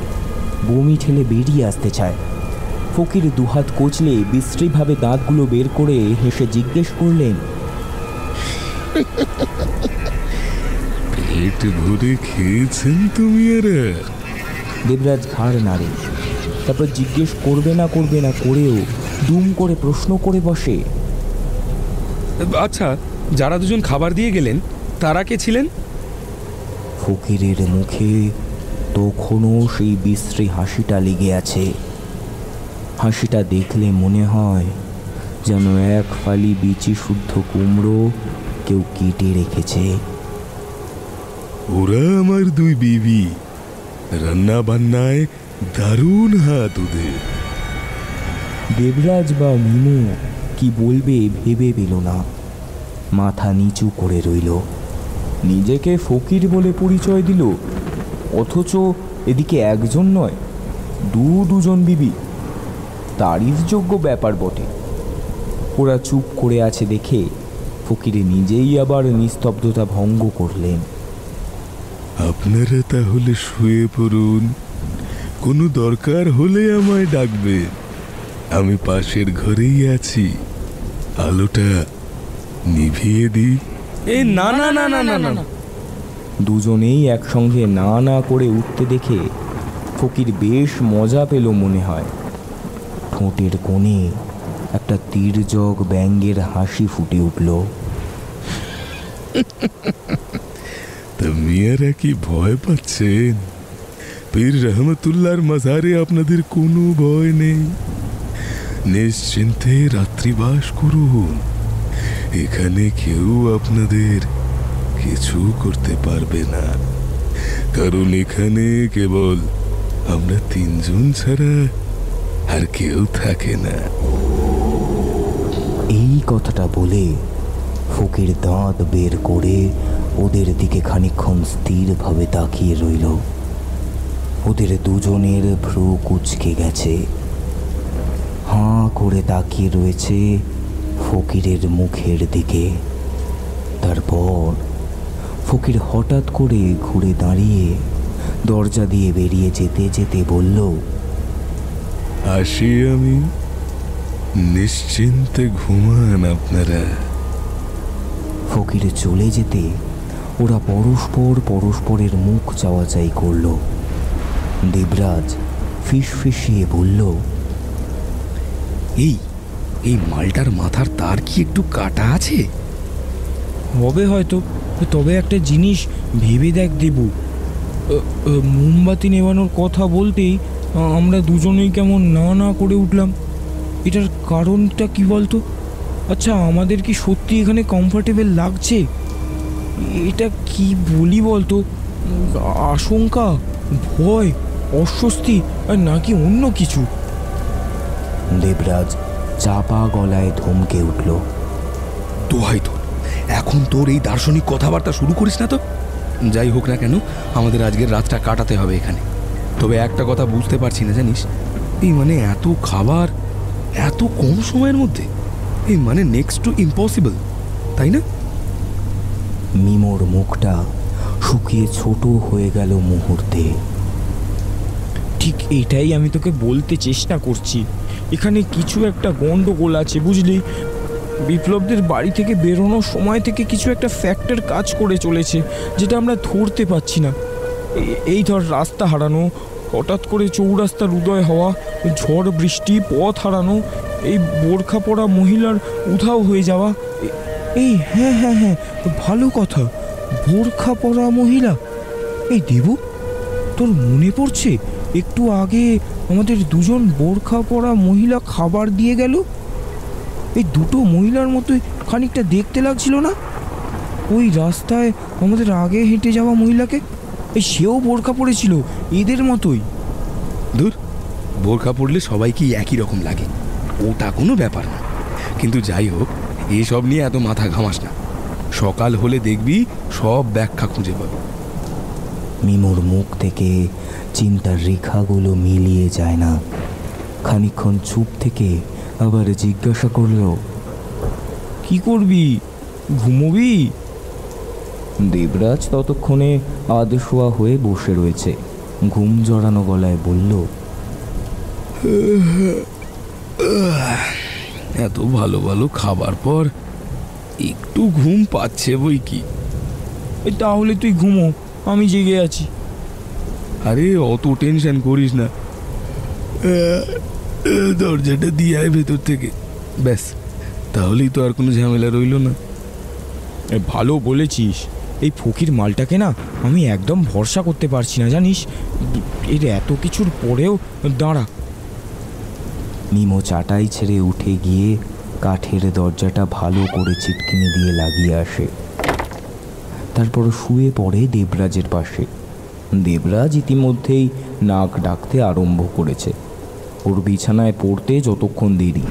বমি ঠেলে বেরিয়ে আসতে চায়। ফকির দুহাত কচলে বিশ্রীভাবে দাঁতগুলো বের করে হেসে জিজ্ঞেস করলেন, পেট ভরে খেয়েছেন তুমি? এরা দেবরাজ ঘাড় নাড়ে। তারপর জিজ্ঞেস করবে না করেও দুম করে প্রশ্ন করে বসে, আচ্ছা, যারা দুজন খাবার দিয়ে গেলেন তারা কে ছিলেন? ফকিরের মুখে তখনও সেই বিশ্রী হাসিটা লেগে আছে। হাসিটা দেখলে মনে হয় যেন এক ফালি বিচি শুদ্ধ কুমড়ো কেউ কেটে রেখেছে। ওরা আমার দুই বিবি। রান্না বান্নায় দারুণ হাত ওদের। দেবরাজ বা মিমো কি বলবে ভেবে পেল না। মাথা নিচু করে রইল। নিজেকে ফকির বলে পরিচয় দিল, অথচ এদিকে একজন নয় দুজন বিবি। তারিফযোগ্য ব্যাপার বটে। ওরা চুপ করে আছে দেখে ফকির নিজেই আবার নিস্তব্ধতা ভঙ্গ করলেন। আপনারা তাহলে শুয়ে পড়ুন, কোনো দরকার হলে আমায় ডাকবে। আমি পাশের ঘরেই আছি। আলোটা নিভিয়ে দিই। এই না না না না না না না। দুজনেই একসঙ্গে না না করে উঠতে দেখে ফকির বেশ মজা পেল মনে হয়। ঠোঁটের কোণে একটা তীর্যক ব্যঙ্গের হাসি ফুটে উঠল। তা মিয়ারা কি ভয় পাচ্ছেন? পীর রহমতুল্লাহর মাজারে আপনাদের কোনো ভয় নেই। নিশ্চিন্তে রাত্রিবাস করুন। এখানে কেউ আপনাদের কিছু করতে পারবে না, কারণ এখানে কেবল আমরা তিনজন ছাড়া আর কেউ থাকে না। এই কথাটা বলে ফকির দাঁত বের করে ওদের দিকে খানিকক্ষণ স্থিরভাবে তাকিয়ে রইল। ওদের দুজনের ভ্রু কুঁচকে গেছে, হাঁ করে তাকিয়ে রয়েছে ফকিরের মুখের দিকে। তারপর ফকির হঠাৎ করে ঘুরে দাঁড়িয়ে দরজা দিয়ে বেরিয়ে যেতে যেতে বলল, আসি আমি, নিশ্চিন্তে ঘুমান আপনারা। ফকির চলে যেতে ওরা পরস্পরের মুখ চাওয়াচাই করল। দেবরাজ ফিসফিসিয়ে বলল, এই এই মালটার মাথার তার কি একটু কাটা আছে? হবে হয়তো, তবে একটা জিনিস ভেবে দেখ দেবু, মোমবাতি নেভানোর কথা বলতেই আমরা দুজনেই কেমন না না করে উঠলাম। এটার কারণটা কি বলতো? আচ্ছা, আমাদের কি সত্যি এখানে কমফর্টেবল লাগছে? এটা কি বলি বলতো? আশঙ্কা, ভয়, অস্বস্তি, আর নাকি অন্য কিছু? দেবরাজ চাপা গলায় ধমকে উঠল, দোহাই তোর, এখন তোর এই দার্শনিক কথাবার্তা শুরু করিস না তো। যাই হোক না কেন, আমাদের আজকের রাতটা কাটাতে হবে এখানে। তবে একটা কথা বুঝতে পারছি না জানিস, এই মানে এত খাবার এত কম সময়ের মধ্যে, এই মানে নেক্সট টু ইম্পসিবল, তাই না? মিমোর মুখটা শুকিয়ে ছোট হয়ে গেল মুহূর্তে। ঠিক এটাই আমি তোকে বলতে চেষ্টা করছি, এখানে কিছু একটা গন্ডগোল আছে, বুঝলি? বিপ্লবদের বাড়ি থেকে বেরোনোর সময় থেকে কিছু একটা ফ্যাক্টর কাজ করে চলেছে, যেটা আমরা ধরতে পারছি না। এই ধর রাস্তা হারানো, হঠাৎ করে চৌরাস্তার উদয় হওয়া, ঝড় বৃষ্টি, পথ হারানো, এই বোরখা পরা মহিলার উধাও হয়ে যাওয়া। এই হ্যাঁ হ্যাঁ হ্যাঁ, ভালো কথা, বোরখা পরা মহিলা। এই দেবু, তোর মনে পড়ছে একটু আগে আমাদের দুজন বোরখা পরা মহিলা খাবার দিয়ে গেল? এই দুটো মহিলার মতোই খানিকটা দেখতে লাগছিল না? ওই রাস্তায় আমাদের আগে হেঁটে যাওয়া মহিলাকে, এই সেও বোরখা পরেছিল এদের মতোই। ধুর, বোরখা পড়লে সবাইকে একই রকম লাগে, ওটা কোনো ব্যাপার না। কিন্তু যাই হোক, এসব নিয়ে এত মাথা ঘামাস না, সকাল হলে দেখবি সব ব্যাখ্যা খুঁজে পাবি। মিমোর মুখ থেকে চিন্তার রেখাগুলো মিলিয়ে যায় না। খানিকক্ষণ চুপ থেকে আবার জিজ্ঞাসা করল, কি করবি, ঘুমোবি? দেবরাজ ততক্ষণে আধশোয়া হয়ে বসে রয়েছে। ঘুম জড়ানো গলায় বলল, এত ভালো ভালো খাবার পর একটু ঘুম পাচ্ছে বই কি। তাহলে তুই ঘুমো, আমি জেগে আছি। আরে অত টেনশন করিস না, দরজাটা দিয়ে আয় ভেতর থেকে, ব্যাস, তাহলেই তো আর কোনো ঝামেলা রইল না। ভালো বলেছিস, এই ফকির মালটাকে না আমি একদম ভরসা করতে পারছি না, জানিস? এর এত কিছুর পরেও। দাঁড়া। মিমো চাটাই ছেড়ে উঠে গিয়ে কাঠের দরজাটা ভালো করে চিটকিনি দিয়ে লাগিয়ে আসে। তারপর শুয়ে পড়ে দেবরাজের পাশে। দেবরাজ ইতিমধ্যেই নাক ডাকতে আরম্ভ করেছে। ওর বিছানায় পড়তে যতক্ষণ দেরি,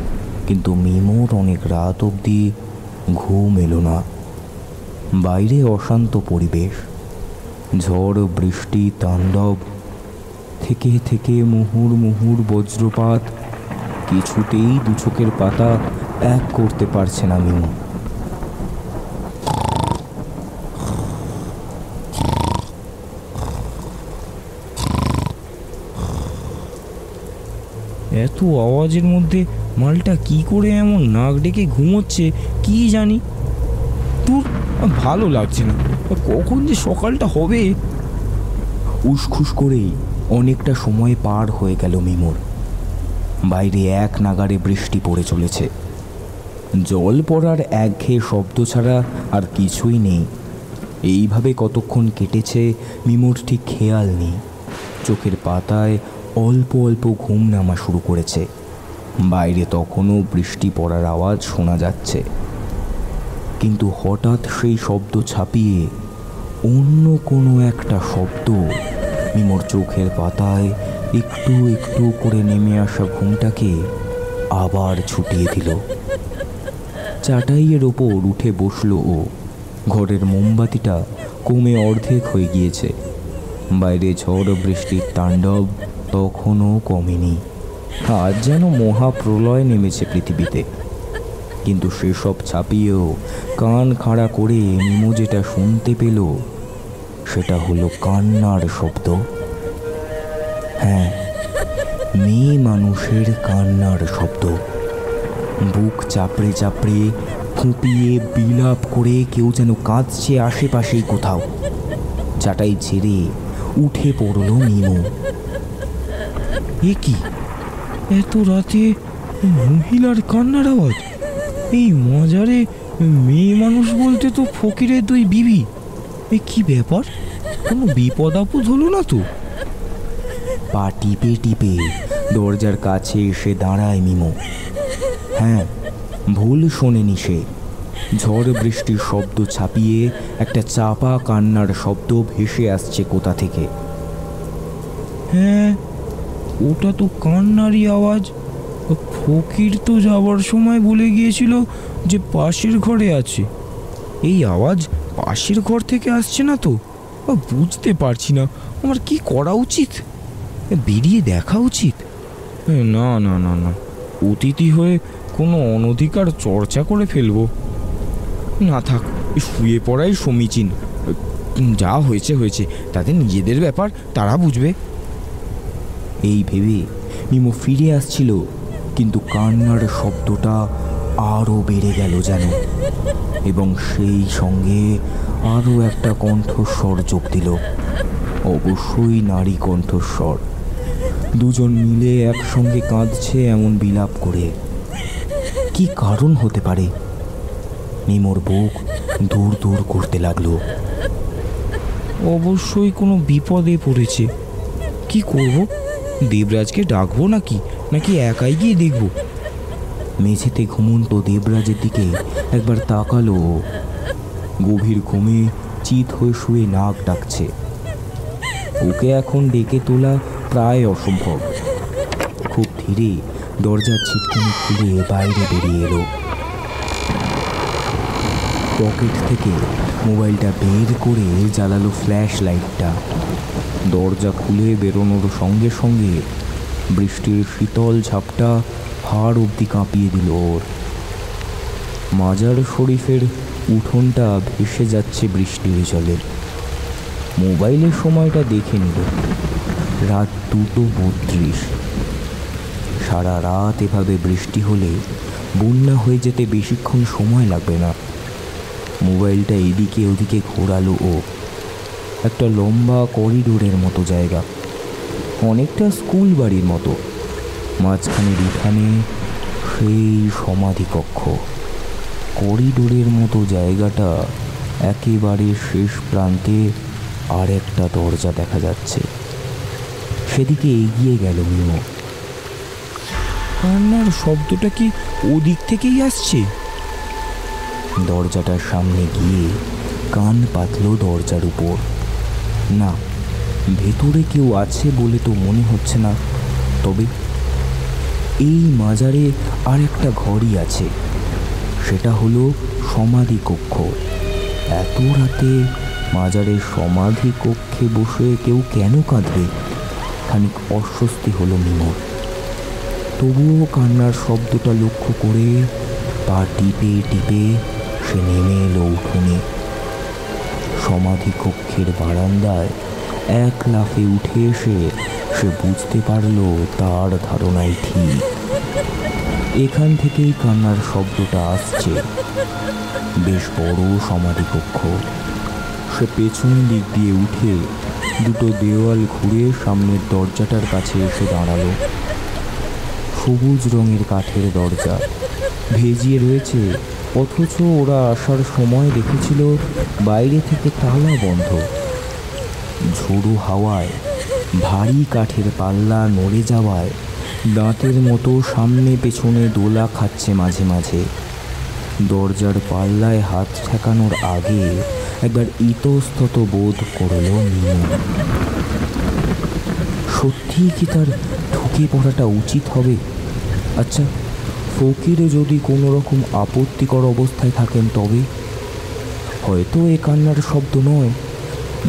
কিন্তু মিমোর অনেক রাত অবধি ঘুম এলো না। বাইরে অশান্ত পরিবেশ, ঝড় বৃষ্টি তাণ্ডব, থেকে থেকে মুহুর মুহুর বজ্রপাত। কিছুতেই দু চোখের পাতা এক করতে পারছে না মিমো। এত আওয়াজের মধ্যে মালটা কি করে এমন নাক ডেকে ঘুমোচ্ছে কি জানি। তোর ভালো লাগছে না, কখন যে সকালটা হবে। উসখুস করেই অনেকটা সময় পার হয়ে গেল মিমোর। বাইরে এক নাগাড়ে বৃষ্টি পড়ে চলেছে। জল পড়ার একঘেয়ে শব্দ ছাড়া আর কিছুই নেই। এইভাবে কতক্ষণ কেটেছে মিমোর ঠিক খেয়াল নেই। চোখের পাতায় অল্প অল্প ঘুম নামা শুরু করেছে। বাইরে তখনও বৃষ্টি পড়ার আওয়াজ শোনা যাচ্ছে, কিন্তু হঠাৎ সেই শব্দ ছাপিয়ে অন্য কোনো একটা শব্দ মিমোর চোখের পাতায় একটু একটু করে নেমে আসা ঘুমটাকে আবার ছুটিয়ে দিল। চাটাইয়ের ওপর উঠে বসল ও। ঘরের মোমবাতিটা কমে অর্ধেক হয়ে গিয়েছে। বাইরে ঝড় বৃষ্টির তাণ্ডব তখনও কমেনি। আজ যেন মহাপ্রলয় নেমেছে পৃথিবীতে। কিন্তু সেসব ছাপিয়েও কান খাড়া করে মিমো যেটা শুনতে পেল সেটা হলো কান্নার শব্দ। হ্যাঁ, মেয়ে মানুষের কান্নার শব্দ। বুক চাপড়ে চাপড়ে ফুঁপিয়ে বিলাপ করে কেউ যেন কাঁদছে আশেপাশেই কোথাও। চাটাই ছেড়ে উঠে পড়ল মিমো। এ কি, এত রাতে মহিলার কান্নার আওয়াজ? এই মাজারে মেয়ে মানুষ বলতে তো ফকিরের দুই বিবি। এ কি ব্যাপার? কোনো বিপদ আপদ হলো না তো? পা টিপে টিপে দরজার কাছে এসে দাঁড়ায় মিমো। হ্যাঁ, ভুল শোনেনি সে। ঝড় বৃষ্টির শব্দ ছাপিয়ে একটা চাপা কান্নার শব্দ ভেসে আসছে কোথা থেকে। হ্যাঁ, ওটা তো কান্নারই আওয়াজ। ফকির তো যাওয়ার সময় বলে গিয়েছিল যে পাশের ঘরে আছে। এই আওয়াজ পাশের ঘর থেকে আসছে না তো? বুঝতে পারছি না আমার কি করা উচিত। বেরিয়ে দেখা উচিত? না না না না, অতিথি হয়ে কোনো অনধিকার চর্চা করে ফেলবো না। থাক, শুয়ে পড়াই সমীচীন। যা হয়েছে হয়েছে, তাদের নিজেদের ব্যাপার, তারা বুঝবে। এই ভেবে মিমো ফিরে আসছিল, কিন্তু কান্নার শব্দটা আরও বেড়ে গেল যেন, এবং সেই সঙ্গে আরও একটা কণ্ঠস্বর যোগ দিল। অবশ্যই নারী কণ্ঠস্বর। দুজন মিলে একসঙ্গে কাঁদছে এমন বিলাপ করে। কি কারণ হতে পারে? মিমোর বুক দূর দূর করতে লাগলো। অবশ্যই কোনো বিপদে পড়েছে। কি করব? দেবরাজকে ডাকবো নাকি একাই গিয়ে দেখব? মেঝেতে ঘুমন্ত দেবরাজের দিকে একবার তাকালো। গভীর ঘুমে চিত হয়ে শুয়ে নাক ডাকছে। ওকে এখন ডেকে তোলা প্রায় অসম্ভব। খুব ধীরে দরজার ছিটকিনি খুলে বাইরে বেরিয়ে এলো। পকেট থেকে মোবাইলটা বের করে জ্বালালো ফ্ল্যাশ লাইটটা। দরজা খুলে বেরোনোর সঙ্গে সঙ্গে বৃষ্টির শীতল ঝাপটা হাড় অবধি কাঁপিয়ে দিল ওর। মাজার শরীফের উঠোনটা ভেসে যাচ্ছে বৃষ্টির জলে। মোবাইলের সময়টা দেখে নিল, রাত 2:32। সারা রাত এভাবে বৃষ্টি হলে বন্যা হয়ে যেতে বেশিক্ষণ সময় লাগবে না। মোবাইলটা এদিকে ওদিকে ঘোরালো ও। একটা লম্বা করিডোরের মতো জায়গা, অনেকটা স্কুল বাড়ির মতো। মাঝখানের উঠানে সেই সমাধি কক্ষ। করিডোরের মতো জায়গাটা একেবারে শেষ প্রান্তে আর একটা দরজা দেখা যাচ্ছে। সেদিকে এগিয়ে গেল মিমো। কান্নার শব্দটা কি ওদিক থেকেই আসছে? দরজাটার সামনে গিয়ে কান পাতল দরজার উপর। না, ভেতরে কেউ আছে বলে তো মনে হচ্ছে না। তবে এই মাজারে আর একটা ঘরই আছে, সেটা হলো সমাধি কক্ষ। এত রাতে মাজারের সমাধি কক্ষে বসে কেউ কেন কাঁদবে? খানিক অস্বস্তি হলো মিমোর। তবুও কান্নার শব্দটা লক্ষ্য করে পা টিপে টিপে সে নেমে এলো উঠোনে। সমাধি কক্ষের বারান্দায় এক লাফে উঠে এসে সে বুঝতে পারল তার ধারণাই ঠিক। এখান থেকেই কান্নার শব্দটা আসছে। বেশ বড় সমাধি কক্ষ। সে পেছন দিক দিয়ে উঠে দুটো দেওয়াল ঘুরে সামনের দরজাটার কাছে এসে দাঁড়ালো। সবুজ রঙের কাঠের দরজা, ভেজিয়ে রয়েছে, অথচ ওরা আসার সময় দেখেছিল বাইরে থেকে তালা বন্ধ। ঝোড়ো হাওয়ায় ভারী কাঠের পাল্লা নড়ে যাওয়ায় দাঁতের মতো সামনে পেছনে দোলা খাচ্ছে মাঝে মাঝে। দরজার পাল্লায় হাত ঠেকানোর আগে একবার ইতস্তত বোধ করল মিমো। সত্যিই কি তার ঢুকে পড়াটা উচিত হবে? আচ্ছা, ফকিরে যদি কোনো রকম আপত্তিকর অবস্থায় থাকেন তবে হয়তো এ কান্নার শব্দ নয়,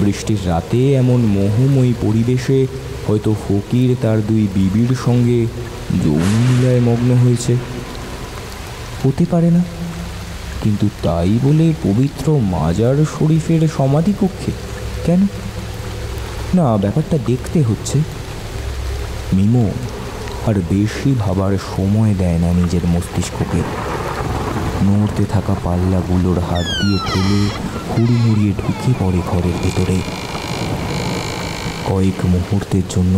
বৃষ্টির রাতে এমন মোহময়ী পরিবেশে হয়তো ফকির তার দুই বিবির সঙ্গে যৌন লীলায় মগ্ন হয়েছে। হতে পারে না, কিন্তু তাই বলে পবিত্র মাজার শরীফের সমাধিকক্ষে কেন? না, ব্যাপারটা দেখতে হচ্ছে। মিমো আর বেশি ভাবার সময় দেয় না নিজের মস্তিষ্ককে। নড়তে থাকা পাল্লাগুলোর হাত দিয়ে ঠেলে হুড়মুড়িয়ে ঢুকে পড়ে ঘরের ভেতরে। কয়েক মুহূর্তের জন্য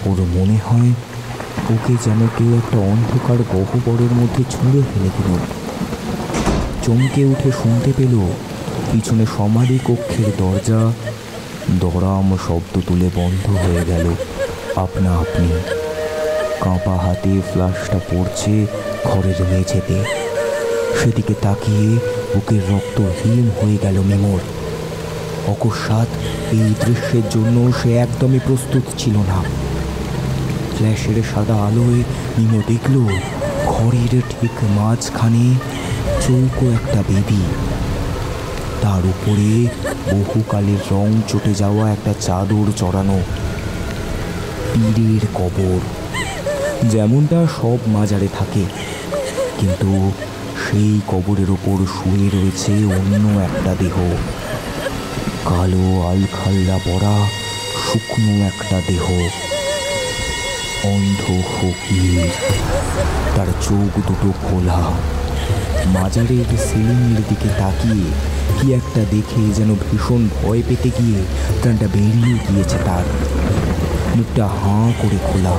ওর মনে হয় ওকে যেন কেউ একটা অন্ধকার গহ্বরের মধ্যে ছুঁড়ে ফেলে দিল। চমকে উঠে শুনতে পেল পিছনে সমাধি কক্ষের দরজা দরাম শব্দ তুলে বন্ধ হয়ে গেল আপনা আপনি। কাঁপা হাতে ফ্লাশটা পড়ছে ঘরের মেঝেতে। সেদিকে তাকিয়ে বুকের রক্ত হিম হয়ে গেল মিমোর। অকস্মাৎ এই দৃশ্যের জন্য সে একদমই প্রস্তুত ছিল না। ফ্ল্যাশের সাদা আলোয় মিমো দেখল ঘরের ঠিক মাঝখানে চৌকো একটা বেদি, তার উপরে বহুকালের রং চটে যাওয়া একটা চাদর চড়ানো। পীরের কবর, যেমনটা সব মাজারে থাকে, কিন্তু সেই কবরের ওপর শুয়ে রয়েছে অন্য একটা দেহ। কালো আলখাল্লা পরা শুকনো একটা দেহ। অন্ধ ফকির, তার চোখ দুটো খোলা। মাজারের সিলিংয়ের দিকে তাকিয়ে কি একটা দেখে যেন ভীষণ ভয় পেতে গিয়ে প্রাণটা বেরিয়ে গিয়েছে তার। মুখটা হাঁ করে খোলা,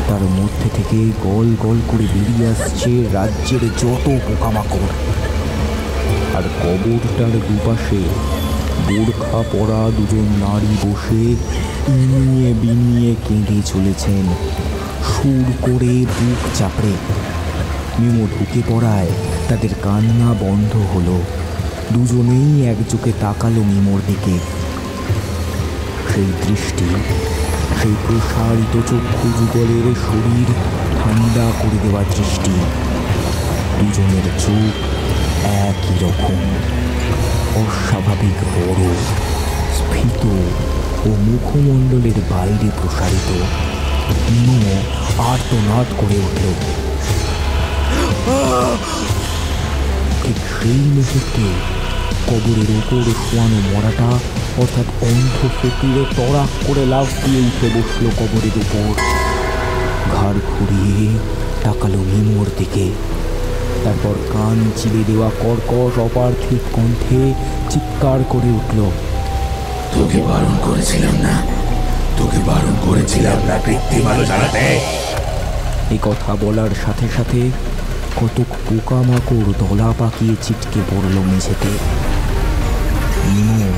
তার মধ্যে থেকে গল গল করে বেরিয়ে আসছে রাজ্যের যত পোকামাকড়। আর কবরটার দুপাশে বোরখা পরা দুজন নারী বসে ইনিয়ে বিনিয়ে কেঁদে চলেছেন, সুর করে বুক চাপড়ে। মিমো ঢুকে পড়ায় তাদের কান্না বন্ধ হলো। দুজনেই একযোগে তাকালো মিমোর দিকে। সেই দৃষ্টি, সেই প্রসারিত চক্ষু যুগলের শরীর ঠান্ডা করে দেওয়া দৃষ্টি। দুজনের চোখ একই রকম, অস্বাভাবিক বড়, স্ফীত ও মুখমণ্ডলের বাইরে প্রসারিত। মিমো আর্তনাদ করে উঠল। ঠিক সেই মুহূর্তে কবরের ওপর শোয়ানো মরাটা অর্থাৎ অন্ধ ফকিরে তড়াক করে লাফ দিয়ে উঠে বসল কবরের উপর। ঘাড় ঘুরিয়ে তাকালো মিমোর দিকে। তারপর কান চিরে দেওয়া কর্কশ অপার্থিব কণ্ঠে চিৎকার করে উঠল, তোকে বারণ করেছিলাম না, তোকে বারণ করেছিলাম না কৃত্রিম আলো জ্বালাতে। এই কথা বলার সাথে সাথে কতক পোকামাকড় দলা পাকিয়ে ছিটকে পড়ল মেঝেতে। মিমো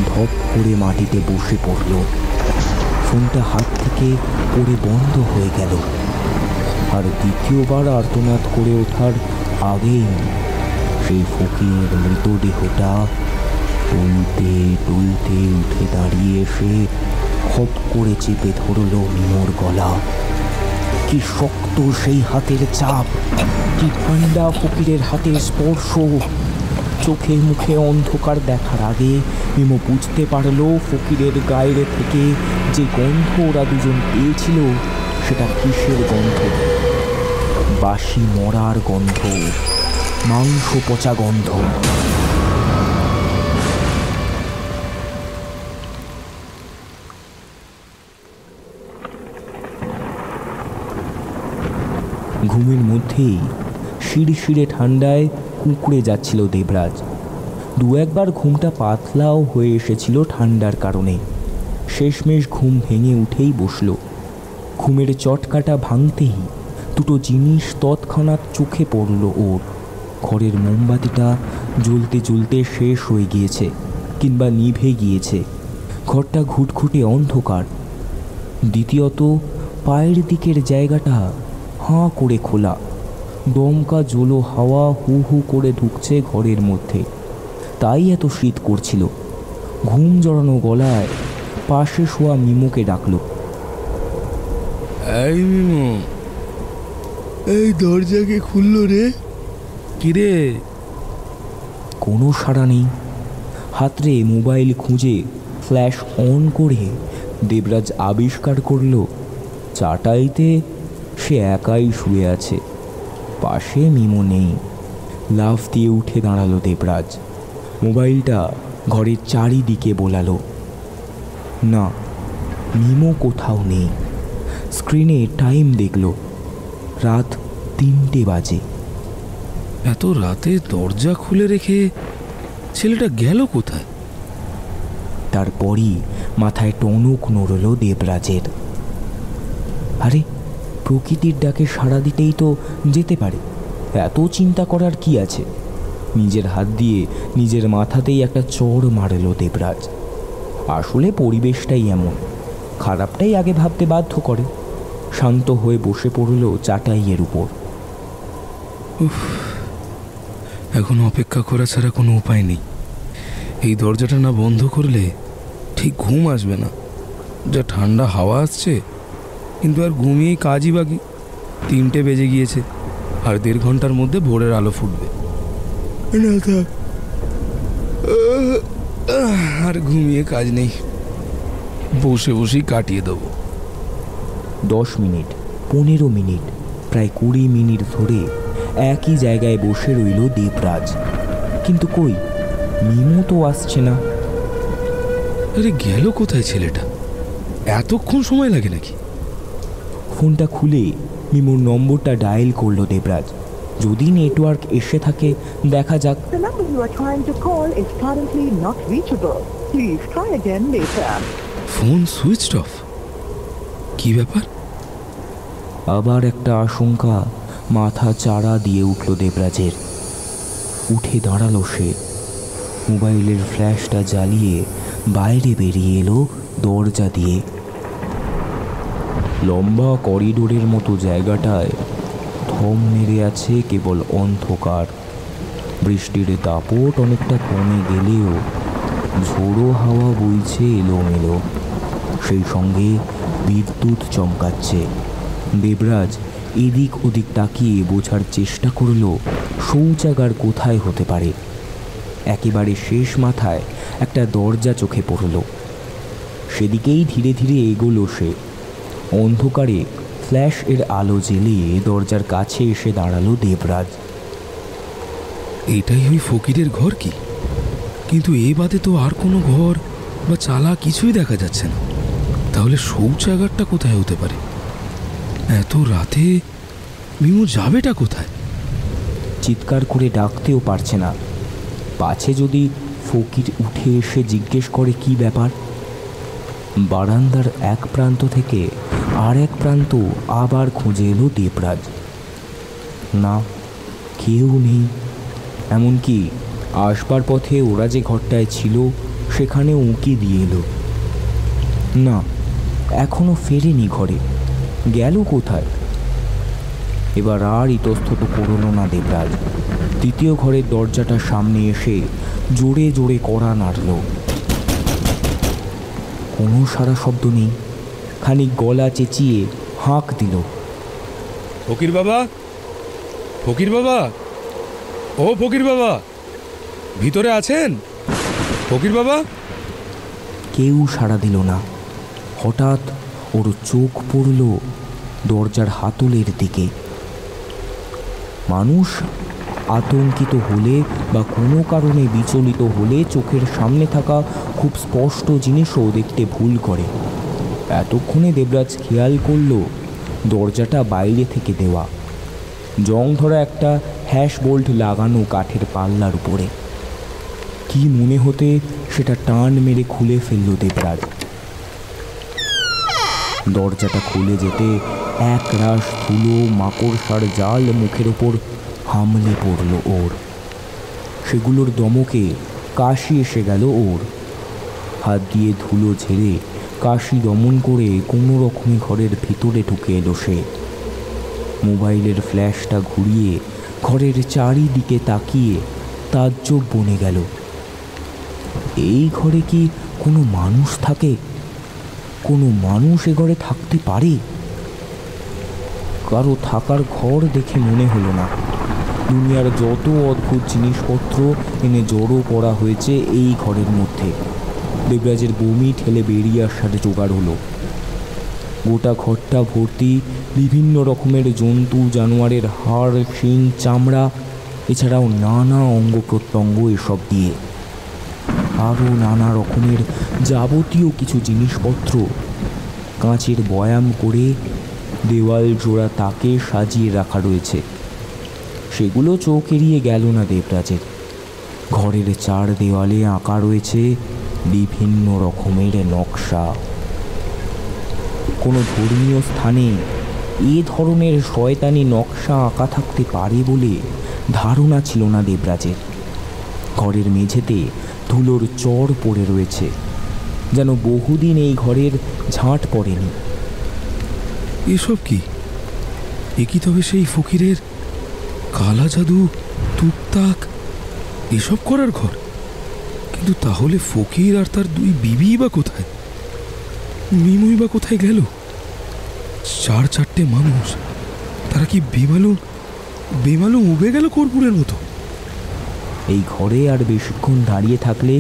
ধপ করে মাটিতে বসে পড়ল। ফোনটা হাত থেকে পড়ে বন্ধ হয়ে গেল। আর দ্বিতীয়বার আর্তনাদ করে ওঠার আগেই সেই ফকিরের মৃতদেহটা টুলতে টুলতে উঠে দাঁড়িয়ে এসে খপ করে চেপে ধরল মিমোর গলা। কি শক্ত সেই হাতের চাপ, কি ঠান্ডা ফকিরের হাতের স্পর্শ। চোখে মুখে অন্ধকার দেখার আগে মিমো বুঝতে পারল ফকিরের গায়ের থেকে যে গন্ধ ওরা দুজন পেয়েছিল সেটা কিসের গন্ধ। বাসি মরার গন্ধ, মাংস পচা গন্ধ। ঘুমের মধ্যেই শিরশিরে ঠান্ডায় কুঁকড়ে যাচ্ছিল দেবরাজ। দু একবার ঘুমটা পাতলাও হয়ে এসেছিল ঠান্ডার কারণে। শেষমেশ ঘুম ভেঙে উঠেই বসল। ঘুমের চটকাটা ভাঙতেই দুটো জিনিস তৎক্ষণাৎ চোখে পড়ল ওর। ঘরের মোমবাতিটা জ্বলতে জ্বলতে শেষ হয়ে গিয়েছে কিংবা নিভে গিয়েছে। ঘরটা ঘুটঘুটে অন্ধকার। দ্বিতীয়ত পায়ের দিকের জায়গাটা হাঁ করে খোলা। দমকা জলো হাওয়া হু হু করে ঢুকছে ঘরের মধ্যে, তাই এত শীত করছিল। ঘুম জড়ানো গলায় পাশে শোয়া মিমোকে ডাকলো, এই মিমো, এই দরজাকে খুললো রে? কিরে? কোনো সাড়া নেই। হাতরে মোবাইল খুঁজে ফ্ল্যাশ অন করে দেবরাজ আবিষ্কার করল চাটাইতে সে একাই শুয়ে আছে, পাশে মিমো নেই। লাফ দিয়ে উঠে দাঁড়ালো দেবরাজ, মোবাইলটা ঘরের চারিদিকে বোলালো। না, মিমো কোথাও নেই। স্ক্রিনে টাইম দেখল, রাত 3টে বাজে। এত রাতে দরজা খুলে রেখে ছেলেটা গেল কোথায়? তারপরই মাথায় টনক নড়ল দেবরাজের। আরে, প্রকৃতির ডাকে সাড়া দিতেই তো যেতে পারে, এত চিন্তা করার কি আছে? নিজের হাত দিয়ে নিজের মাথাতেই একটা চড় মারল দেবরাজ। আসলে পরিবেশটাই এমন, খারাপটাই আগে ভাবতে বাধ্য করে। শান্ত হয়ে বসে পড়ল চাটাইয়ের উপর। এখন অপেক্ষা করা ছাড়া কোনো উপায় নেই। এই দরজাটা না বন্ধ করলে ঠিক ঘুম আসবে না। যা ঠান্ডা হাওয়া আসছে, কিন্তু আর ঘুমিয়েই কাজই বাকি। 3টে বেজে গিয়েছে, আর 1.5 ঘন্টার মধ্যে ভোরের আলো ফুটবে। না থাক, আর ঘুমিয়ে কাজ নেই, বসে বসেই কাটিয়ে দেবো। 10 মিনিট, 15 মিনিট, প্রায় 20 মিনিট ধরে একই জায়গায় বসে রইল দেবরাজ। কিন্তু কই, মিমো তো আসছে না। আরে গেল কোথায় ছেলেটা? এতক্ষণ সময় লাগে নাকি? ফোনটা খুলে মিমোর নম্বরটা ডায়াল করলো দেবরাজ। যদি নেটওয়ার্ক এসে থাকে দেখা যাক। The number you are trying to call is currently not reachable. Please try again later. Phone switched off. কি ব্যাপার? আবার একটা আশঙ্কা মাথা চাড়া দিয়ে উঠল দেবরাজের। উঠে দাঁড়ালো সে, মোবাইলের ফ্ল্যাশটা জ্বালিয়ে বাইরে বেরিয়ে এলো দরজা দিয়ে। লম্বা করিডোরের মতো জায়গাটায় থম মেরে আছে কেবল অন্ধকার। বৃষ্টির দাপট অনেকটা কমে গেলেও ঝোড়ো হাওয়া বইছে এলোমেলো, সেই সঙ্গে বিদ্যুৎ চমকাচ্ছে। দেবরাজ এদিক ওদিক তাকিয়ে বোঝার চেষ্টা করল শৌচাগার কোথায় হতে পারে। একেবারে শেষ মাথায় একটা দরজা চোখে পড়ল, সেদিকেই ধীরে ধীরে এগোলো সে। অন্ধকারে ফ্ল্যাশ এর আলো জ্বেলিয়ে দরজার কাছে এসে দাঁড়ালো দেবরাজ। এটাই ওই ফকিরের ঘর কি? কিন্তু এ বাদে তো আর কোনো ঘর বা চালা কিছুই দেখা যাচ্ছে না। তাহলে শৌচাগারটা কোথায় হতে পারে? এত রাতে মিমু যাবেটা কোথায়? চিৎকার করে ডাকতেও পারছে না, পাছে যদি ফকির উঠে এসে জিজ্ঞেস করে কি ব্যাপার। বারান্দার এক প্রান্ত থেকে আর এক প্রান্ত আবার খুঁজে এলো দেবরাজ। না, কেউ নেই। এমনকি আসবার পথে ওরা যে ঘরটায় ছিল সেখানে উঁকি দিয়ে এলো। না, এখনো ফেরেনি ঘরে, গেল কোথায়? এবার আর ইতস্তত করল না দেবরাজ। দ্বিতীয় ঘরের দরজাটার সামনে এসে জোরে জোরে কড়া নাড়ল। কোনো সারা শব্দ নেই। খানিক গলা চেঁচিয়ে হাঁক দিল, ফকির বাবা, ফকির বাবা, ও ফকির বাবা, ভিতরে আছেন? ফকির বাবা। কেউ সাড়া দিল না। হঠাৎ ওর চোখ পড়ল দরজার হাতলের দিকে। মানুষ আতঙ্কিত হলে বা কোনো কারণে বিচলিত হলে চোখের সামনে থাকা খুব স্পষ্ট জিনিসও দেখতে ভুল করে। এতক্ষণে দেবরাজ খেয়াল করল দরজাটা বাইরে থেকে দেওয়া, জং ধরা একটা হ্যাশ বোল্ট লাগানো কাঠের পাল্লার উপরে। কি মনে হতে সেটা টান মেরে খুলে ফেলল দেবরাজ। দরজাটা খুলে যেতে এক রাশ ধুলো মাকড়সার জাল মুখের ওপর হামলে পড়ল ওর। সেগুলোর দমকে কাশি এসে গেল ওর। হাত দিয়ে ধুলো ঝেড়ে কাশি দমন করে কোনো রকমে ঘরের ভিতরে ঢুকে এলো সে। মোবাইলের ফ্ল্যাশটা ঘুরিয়ে ঘরের চারিদিকে তাকিয়ে তাজ্জব বনে গেল। এই ঘরে কি কোনো মানুষ থাকে? কোনো মানুষ এ ঘরে থাকতে পারে? কারো থাকার ঘর দেখে মনে হলো না। দুনিয়ার যত অদ্ভুত জিনিসপত্র এনে জড়ো করা হয়েছে এই ঘরের মধ্যে। দেবরাজের বমি ঠেলে বেরিয়ে আসার জোগাড় হলো। গোটা ঘরটা ভর্তি বিভিন্ন রকমের জন্তু জানোয়ারের হাড়, শিং, চামড়া, এছাড়াও নানা অঙ্গ প্রত্যঙ্গ, এসব দিয়ে আরও নানা রকমের যাবতীয় কিছু জিনিসপত্র কাঁচের বয়াম করে দেওয়াল জোড়া তাকে সাজিয়ে রাখা রয়েছে। সেগুলো চোখ এড়িয়ে গেল না দেবরাজের। ঘরের চার দেওয়ালে আঁকা রয়েছে বিভিন্ন রকমের নকশা। কোনো ধর্মীয় স্থানে এ ধরনের শয়তানি নকশা আঁকা থাকতে পারে বলে ধারণা ছিল না দেবরাজের। ঘরের মেঝেতে ধুলোর চর পড়ে রয়েছে, যেন বহুদিন এই ঘরের ঝাঁট পড়েনি। এসব কি? এ কি তবে সেই ফকিরের কালা জাদু, তুকতাক এসব করার ঘর? কিন্তু তাহলে ফকির আর তার দুই বিবি বা কোথায়? মিমুই বা কোথায় গেল? চারটে মানুষ, তারা কি বেমালুম উবে গেল কর্পূরের মতো? এই ঘরে আর বেশিক্ষণ দাঁড়িয়ে থাকলে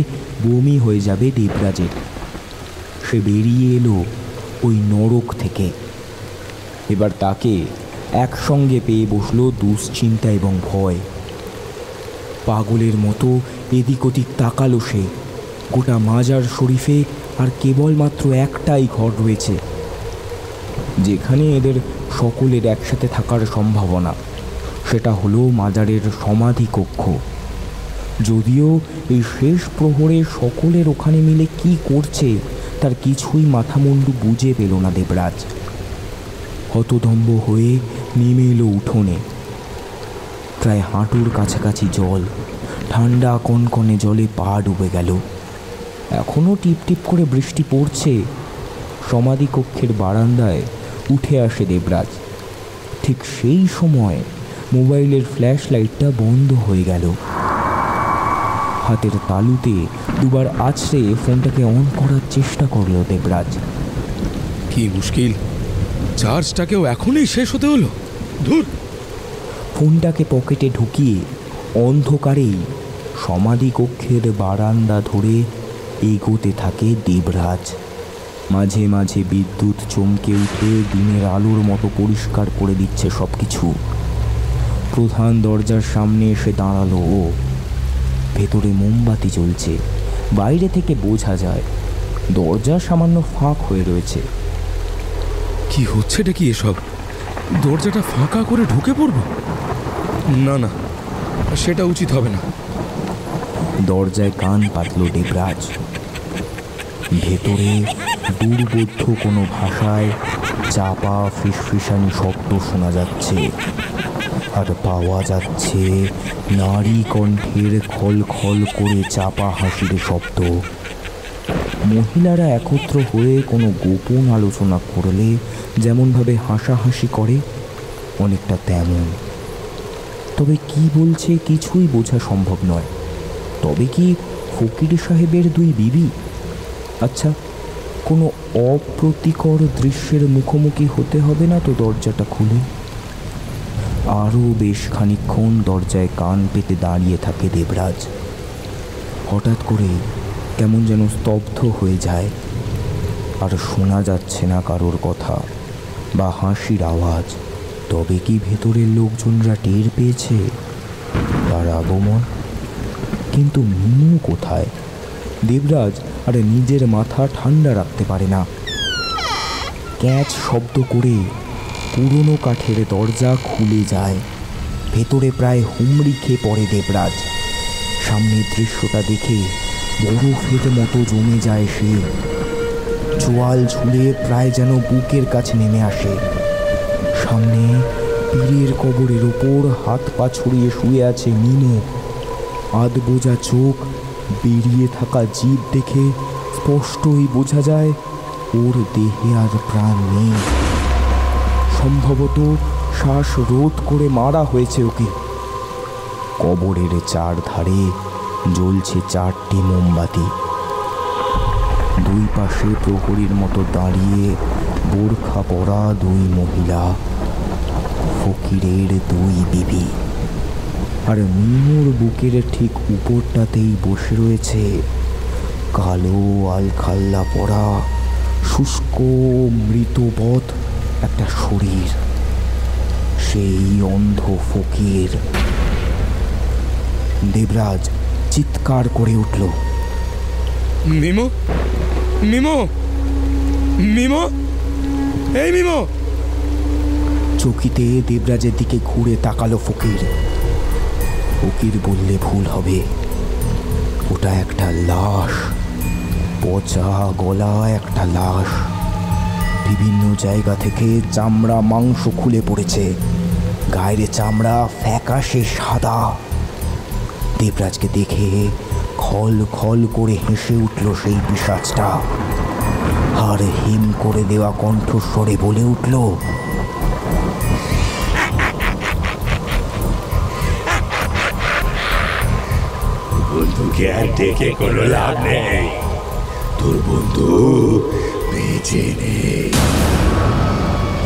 বমি হয়ে যাবে দেবরাজের। সে বেরিয়ে এলো ওই নরক থেকে। এবার তাকে একসঙ্গে পেয়ে বসলো দুশ্চিন্তা এবং ভয়। পাগলের মতো এদিক ওদিক তাকালো সে। গোটা মাজার শরীফে আর কেবলমাত্র একটাই ঘর রয়েছে যেখানে এদের সকলের একসাথে থাকার সম্ভাবনা। সেটা হলো মাজারের সমাধি কক্ষ। যদিও এই শেষ প্রহরে সকলের ওখানে মিলে কি করছে তার কিছুই মাথামুন্ডু বুঝে পেল না দেবরাজ। হতদম্ব হয়ে নেমে এলো উঠোনে। প্রায় হাঁটুর কাছাকাছি জল, ঠান্ডা কনকনে জলে পা ডুবে গেল। এখনও টিপটিপ করে বৃষ্টি পড়ছে। সমাধি কক্ষের বারান্দায় উঠে আসে দেবরাজ। ঠিক সেই সময় মোবাইলের ফ্ল্যাশ লাইটটা বন্ধ হয়ে গেল। হাতের তালুতে দুবার আছড়ে ফোনটাকে অন করার চেষ্টা করল দেবরাজ। কি মুশকিল, চার্জটাকেও এখনই শেষ হতে হলো। ধুর! ফোনটাকে পকেটে ঢুকিয়ে অন্ধকারেই সমাধি কক্ষের বারান্দা ধরে এগোতে থাকে দেবরাজ। মাঝে মাঝে বিদ্যুৎ চমকে উঠে দিনের আলোর মতো পরিষ্কার করে দিচ্ছে সব কিছু। প্রধান দরজার সামনে এসে দাঁড়ালো ও। ভেতরে মোমবাতি জ্বলছে, বাইরে থেকে বোঝা যায়। দরজা সামান্য ফাঁক হয়ে রয়েছে। কি হচ্ছেটা কি এসব? দরজাটা ফাঁকা করে ঢুকে পড়ব? না না, সেটা উচিত হবে না। দরজায় কান পাতল দেবরাজ। ভেতরে দুর্বোধ্য কোনো ভাষায় চাপা ফিসফিসানি শব্দ শোনা যাচ্ছে, আর পাওয়া যাচ্ছে নারী কণ্ঠের খল খল করে চাপা হাসির শব্দ। মহিলারা একত্র হয়ে কোনো গোপন আলোচনা করলে যেমনভাবে হাসাহাসি করে, অনেকটা তেমন। তবে কি বলছে কিছুই বোঝা সম্ভব নয়। তবে কি ফকির সাহেবের দুই বিবি? আচ্ছা, কোনো অপ্রীতিকর দৃশ্যের মুখোমুখি হতে হবে না তো দরজাটা খুলে? আরও বেশ খানিকক্ষণ দরজায় কান পেতে দাঁড়িয়ে থাকে দেবরাজ। হঠাৎ করে কেমন যেন স্তব্ধ হয়ে যায়, আর শোনা যাচ্ছে না কারোর কথা বা হাসির আওয়াজ। তবে কি ভেতরের লোকজনরা টের পেয়েছে তার আগমন? কিন্তু মিনু কোথায়? দেবরাজ আর নিজের মাথা ঠান্ডা রাখতে পারে না। ক্যাচ শব্দ করে পুরনো কাঠের দরজা খুলে যায়। ভেতরে প্রায় হুমড়ি খেয়ে পড়ে দেবরাজ। সামনের দৃশ্যটা দেখে বরফের মতো জমে যায় সে। চোয়াল ঝুলে প্রায় যেন বুকের কাছে নেমে আসে। সামনে পীরের কবরের ওপর হাত পা ছড়িয়ে শুয়ে আছে মিনু। আধ বোঝা চোখ, বেরিয়ে থাকা জিভ দেখে স্পষ্টই বোঝা যায় ওর দেহে আর প্রাণ নেই। সম্ভবত শ্বাস রোধ করে মারা হয়েছে ওকে। কবরের চারধারে জ্বলছে 4টি মোমবাতি। দুই পাশে প্রহরীর মতো দাঁড়িয়ে বোরখা পরা দুই মহিলা, ফকিরের দুই বিবি। আর মিমোর বুকের ঠিক উপরটাতেই বসে রয়েছে কালো আলখাল্লা পরা শুষ্ক মৃতবৎ একটা শরীর, সেই অন্ধ ফকির। দেবরাজ চিৎকার করে উঠল, মিমো, মিমো, মিমো, এই মিমো! চকিতে দেবরাজের দিকে ঘুরে তাকালো ফকির। ফকির বললে ভুল হবে, ওটা একটা লাশ, পচা গলা একটা লাশ। বিভিন্ন জায়গা থেকে চামড়া মাংস খুলে পড়েছে, গায়ের চামড়া ফ্যাকাশে সাদা। দেবরাজকে দেখে খল খল করে হেসে উঠল সেই পিশাচটা, আর হিম করে দেওয়া কণ্ঠস্বরে বলে উঠল, বন্ধুকে আর ডেকে কোনো লাভ নেই, তোর বন্ধু বেঁচে নেই।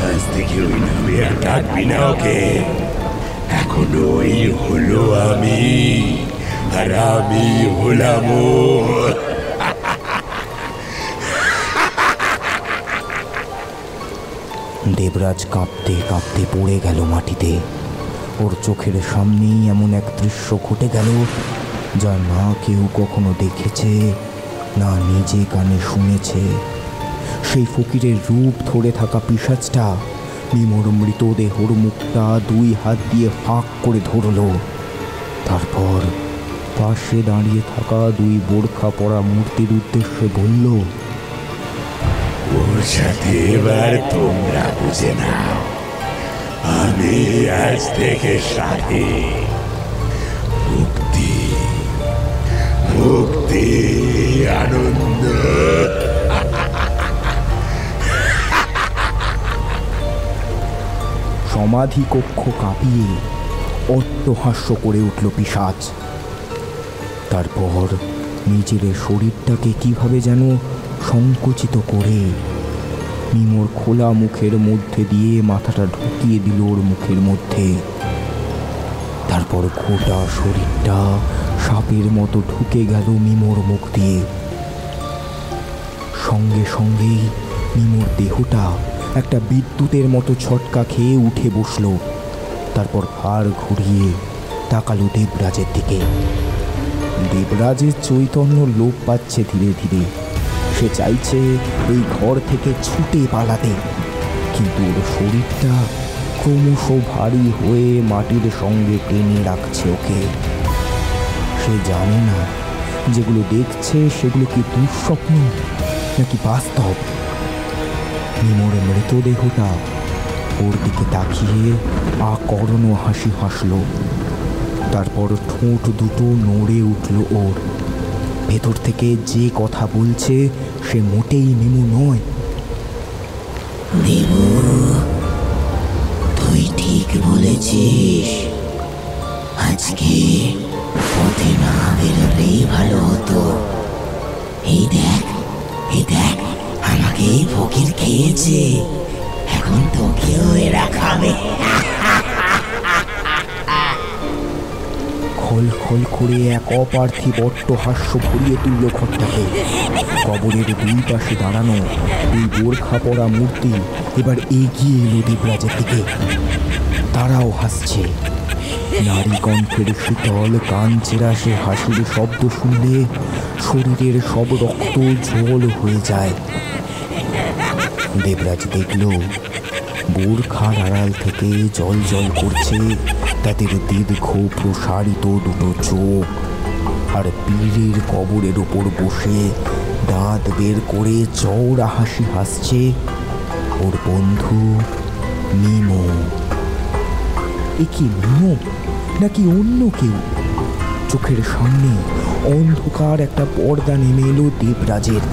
আজ থেকে ওই নামে আর ডাকবি না ওকে। এখন ওই হলো আমি, আর আমি হলাম ও। দেবরাজ কাঁপতে কাঁপতে পড়ে গেল মাটিতে। ওর চোখের সামনেই এমন এক দৃশ্য ঘটে গেল যা না কেউ কখনো দেখেছে, না নিজে কানে শুনেছে। সেই ফকিরের রূপ ধরে থাকা পিশাচটা মিমোর মৃতদেহর মুখটা দুই হাত দিয়ে ফাঁক করে ধরল। তারপর পাশে দাঁড়িয়ে থাকা দুই বোরখা পরা মূর্তির উদ্দেশ্যে বলল, ওর সাথে এবার তোমরা বুঝে নাও, আমি আজ থেকে সাথে। মুক্তি, মুক্তি, আনন্দ। সমাধি কক্ষ কাঁপিয়ে অট্টহাস্য করে উঠল পিশাচ। তারপর নিজের শরীরটাকে কিভাবে যেন সংকুচিত করে মিমোর খোলা মুখের মধ্যে দিয়ে মাথাটা ঢুকিয়ে দিল ওর মুখের মধ্যে। তারপর গোটা শরীরটা সাপের মতো ঢুকে গেল মিমোর মুখ দিয়ে। সঙ্গে সঙ্গেই মিমোর দেহটা একটা বিদ্যুতের মতো ছটকা খেয়ে উঠে বসল। তারপর ঘাড় ঘুরিয়ে তাকালো দেবরাজের দিকে। দেবরাজের চৈতন্য লোপ পাচ্ছে ধীরে ধীরে। সে চাইছে এই ঘর থেকে ছুটে পালাতে, কিন্তু ওর শরীরটা ক্রমশ ভারী হয়ে মাটির সঙ্গে টেনে রাখছে ওকে। সে জানে না যেগুলো দেখছে সেগুলো কি দুঃস্বপ্ন নাকি বাস্তব। মিমোর মৃতদেহটা ওর দিকে তাকিয়ে আকর্ণ হাসি হাসল। তারপর ঠোঁট দুটো নড়ে উঠল ওর। ভেতর থেকে যে কথা বলছে সে মোটেই মিমু নয়। দেবু, তুই ঠিক বলেছিস। আজকে পথে না বেরোলেই ভালো হতো। এই দেখ, এই দেখ, আমাকে এই ফকির খেয়েছে, এখন তোকেও এরা খাবে। খল খল করে এক অপার্থিব অট্টহাস্য ভরিয়ে তুলল ঘরটাকে। কবরের দুই পাশে দাঁড়ানো দুই বোরখা পরা মূর্তি এবার এগিয়ে এলো দেবরাজের দিকে। তারাও হাসছে। নারী কণ্ঠের শীতল কান চেরা সে হাসির শব্দ শুনলে শরীরের সব রক্ত ঝোল হয়ে যায়। দেবরাজ দেখল বোরখার আড়াল থেকে জল জল করছে তাদের দীর্ঘ প্রসারিত দুটো চোখ, আর পীরের কবরের ওপর বসে দাঁত বের করে চওড়া হাসি হাসছে ওর বন্ধু মিমো। এ কি মিমো নাকি অন্য কেউ? চোখের সামনে অন্ধকার একটা পর্দা নেমে এলো দেবরাজের।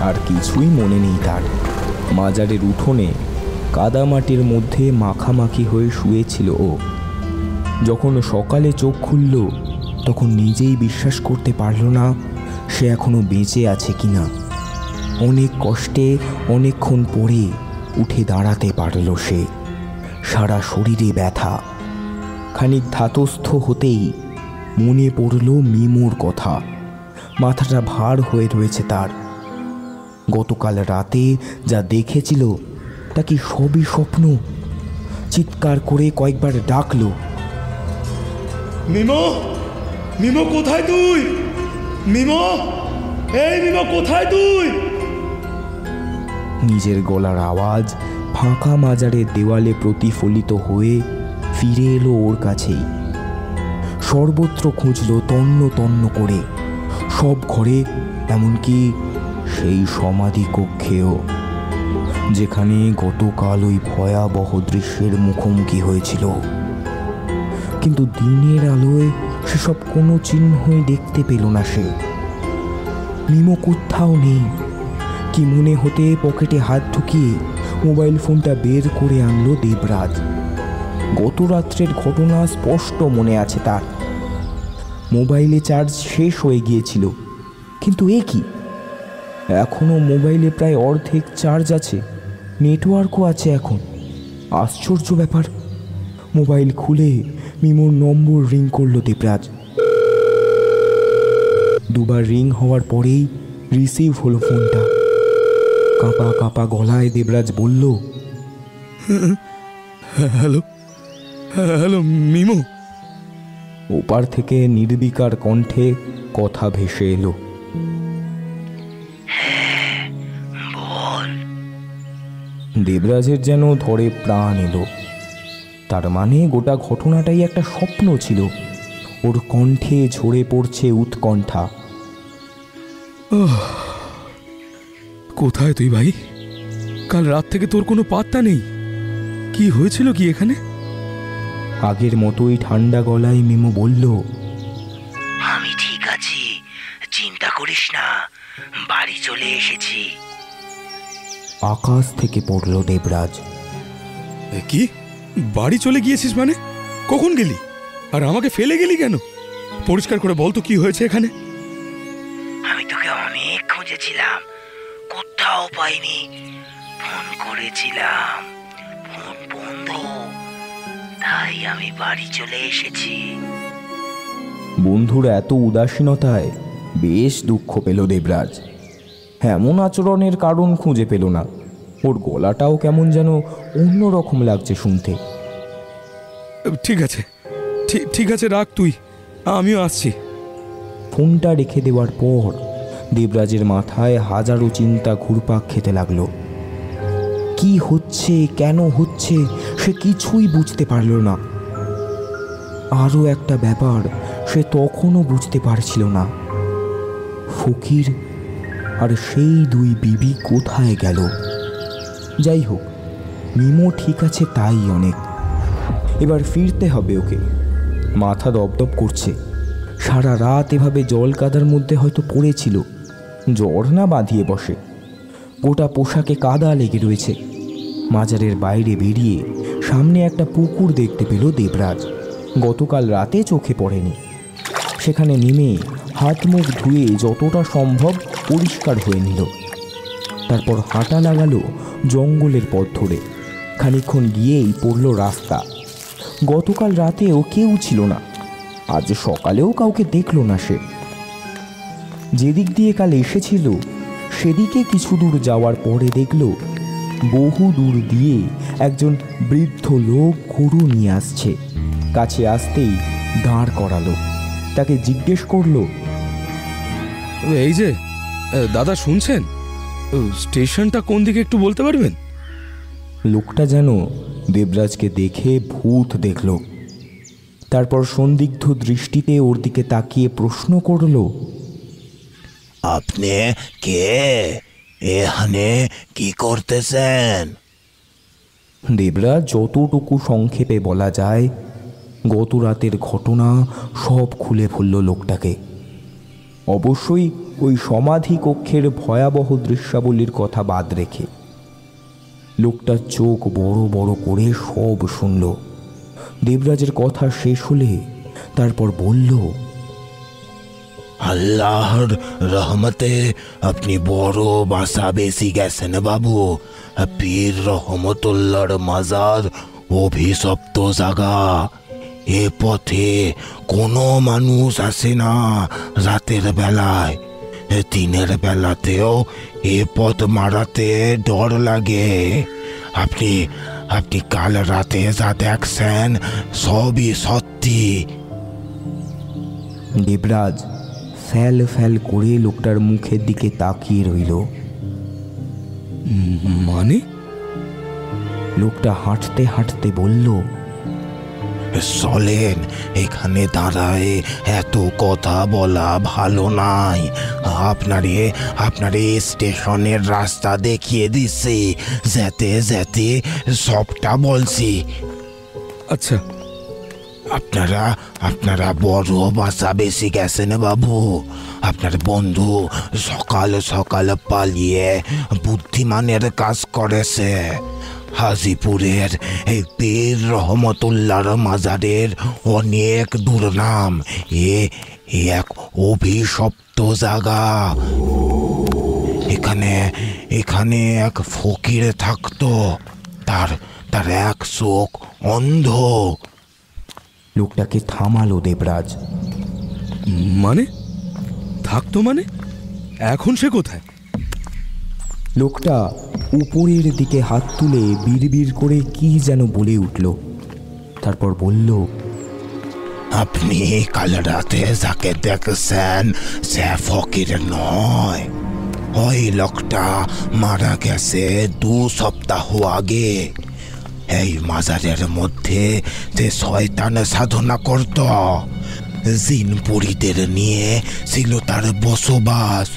আর কিছুই মনে নেই তার। মাজারের উঠোনে কাদামাটির মধ্যে মাখামাখি হয়ে শুয়েছিল ও। যখন সকালে চোখ খুলল তখন নিজেই বিশ্বাস করতে পারল না সে এখনো বেঁচে আছে কিনা। অনেক কষ্টে অনেকক্ষণ পরে উঠে দাঁড়াতে পারল সে। সারা শরীরে ব্যথা। খানিক ধাতস্থ হতেই মনে পড়ল মিমোর কথা। মাথাটা ভার হয়ে রয়েছে তার। গতকাল রাতে যা দেখেছিল তা কি সবই স্বপ্ন? চিৎকার করে কয়েকবার ডাকলো, মিমো, মিমো কোথায় তুই? মিমো, এই মিমো কোথায় তুই? নিজের গলার আওয়াজ ফাঁকা মাজারের দেওয়ালে প্রতিফলিত হয়ে ফিরে এলো ওর কাছেই। সর্বত্র খুঁজল তন্ন তন্ন করে, সব ঘরে, এমনকি সেই সমাধি কক্ষেও, যেখানে গতকাল ওই ভয়াবহ দৃশ্যের মুখোমুখি হয়েছিল। কিন্তু দিনের আলোয় সেসব কোনো চিহ্নই দেখতে পেল না সে। মিমো কোথাও নেই। কি মনে হতে পকেটে হাত ঢুকিয়ে মোবাইল ফোনটা বের করে আনলো দেবরাজ। গত রাত্রের ঘটনা স্পষ্ট মনে আছে তার। মোবাইলে চার্জ শেষ হয়ে গিয়েছিল, কিন্তু এ কি, এখনো মোবাইলে প্রায় অর্ধেক চার্জ আছে, নেটওয়ার্কও আছে এখন। আশ্চর্য ব্যাপার। মোবাইল খুলে মিমোর নম্বর রিং করলো দেবরাজ। দুবার রিং হওয়ার পরেই রিসিভ হলো ফোনটা। কাঁপা কাঁপা গলায় দেবরাজ বলল, হ্যালো, হ্যালো মিমো। ওপার থেকে নির্বিকার কণ্ঠে কথা ভেসে এলো, দেবরাজের যেন ধরে প্রাণ এলো। তার মানে গোটা ঘটনাটাই একটা স্বপ্ন ছিল। ওর কণ্ঠে ঝরে পড়ছে উৎকণ্ঠা। কোথায় তুই ভাই? কাল রাত থেকে তোর কোনো পাত্তা নেই। কি হয়েছিল কি এখানে? আগের মতোই ঠান্ডা গলায় মিমো বলল, আমি ঠিক আছি, চিন্তা করিস না, বাড়ি চলে এসেছি। আকাশ থেকে পড়ল দেবরাজ। কি, বাড়ি চলে গিয়েছিস মানে? কখন গেলি? আর আমাকে ফেলে গেলি কেন? পরিষ্কার করে বল তো কি হয়েছে এখানে। আমি তোকে অনেক খুঁজেছিলাম, কোথাও পাইনি। ফোন করেছিলাম, ফোন বন্ধ, তাই আমি বাড়ি চলে এসেছি। বন্ধুর এত উদাসীনতায় বেশ দুঃখ পেল দেবরাজ। এমন আচরণের কারণ খুঁজে পেল না। ওর গলাটাও কেমন যেন অন্যরকম লাগছে শুনতে। ঠিক আছে, ঠিক আছে, রাখ তুই, আমিও আসছি। ফোনটা রেখে দেওয়ার পর দেবরাজের মাথায় হাজারো চিন্তা ঘুরপাক খেতে লাগলো। কি হচ্ছে, কেন হচ্ছে, সে কিছুই বুঝতে পারল না। আরও একটা ব্যাপার সে তখনও বুঝতে পারছিল না, ফকির আর সেই দুই বিবি কোথায় গেল। যাই হোক, মিমো ঠিক আছে তাই অনেক। এবার ফিরতে হবে ওকে। মাথা দপদপ করছে। সারা রাত এভাবে জল কাদার মধ্যে হয়তো পড়েছিল, জ্বর না বাঁধিয়ে বসে। গোটা পোশাকে কাদা লেগে রয়েছে। মাজারের বাইরে বেরিয়ে সামনে একটা পুকুর দেখতে পেল দেবরাজ। গতকাল রাতে চোখে পড়েনি। সেখানে নেমে হাত মুখ ধুয়ে যতটা সম্ভব পরিষ্কার হয়ে নিল। তারপর হাঁটা লাগালো জঙ্গলের পথ ধরে। খানিকক্ষণ গিয়েই পড়ল রাস্তা। গতকাল রাতেও কেউ ছিল না, আজ সকালেও কাউকে দেখল না সে। যেদিক দিয়ে কাল এসেছিল সেদিকে কিছু দূর যাওয়ার পরে দেখল বহু দূর দিয়ে একজন বৃদ্ধ লোক গরু নিয়ে আসছে। কাছে আসতেই দাঁড় করালো। তাকে জিজ্ঞেস করলো, এই যে দাদা, শুনছেন? স্টেশনটা কোন দিকে একটু বলতে পারবেন? লোকটা যেন দেবরাজকে দেখে ভূত দেখল। তারপর সন্দিগ্ধ দৃষ্টিতে ওর দিকে তাকিয়ে প্রশ্ন করল, আপনি কে? এখানে কি করতেছেন? দেবরাজ যতটুকু সংক্ষেপে বলা যায় গত রাতের ঘটনা সব খুলে বলল লোকটাকে। অবশ্যই ওই সমাধি কক্ষের ভয়াবহ দৃশ্যাবলীর কথা বাদ রেখে। লোকটার চোখ বড় বড় করে সব শুনল। দেবরাজের কথা শেষ হলে তারপর বলল, আল্লাহর রহমতে আপনি বড় বাসা বেশি গেছেন বাবু। পীর রহমতুল্লাহর মাজার অভিশপ্ত জায়গা। এ পথে কোনো মানুষ আসে না রাতের বেলায়। দিনের বেলাতেও এ পথ মারাতে ডর লাগে। আপনি আপনি কাল রাতে যা দেখছেন সবই সত্যি। দেবরাজ ফ্যাল ফ্যাল করে লোকটার মুখের দিকে তাকিয়ে রইল। মানে? লোকটা হাঁটতে হাঁটতে বলল, চলেন, এখানে দাঁড়ায় এত কথা বলা ভালো নাই। আপনারে স্টেশনের রাস্তা দেখিয়ে দিচ্ছি, যেতে যেতে সবটা বলছি। আচ্ছা, আপনারা বড় বাসা বেশি গেছেন বাবু। আপনার বন্ধু সকাল সকাল পালিয়ে বুদ্ধিমানের কাজ করেছে। হাজিপুরের এই পীর রহমতুল্লাহর মাজারের অনেক দুর্নাম। এক অভিশপ্ত জায়গা। এখানে এক ফকির থাকতো, তার এক চোখ অন্ধ। লোকটাকে থামালো দেবরাজ। মানে থাকতো মানে? এখন সে কোথায়? লোকটা উপরের দিকে হাত তুলে বিড়বিড় করে কি যেন বলে উঠল। তারপর বলল, আপনি কাল রাতে যাকে দেখছেন সে ফকির নয়। ওই লোকটা মারা গেছে 2 সপ্তাহ আগে। এই মাজারের মধ্যে যে শয়তান সাধনা করত, জিনপুরীদের নিয়ে ছিল তার বসবাস।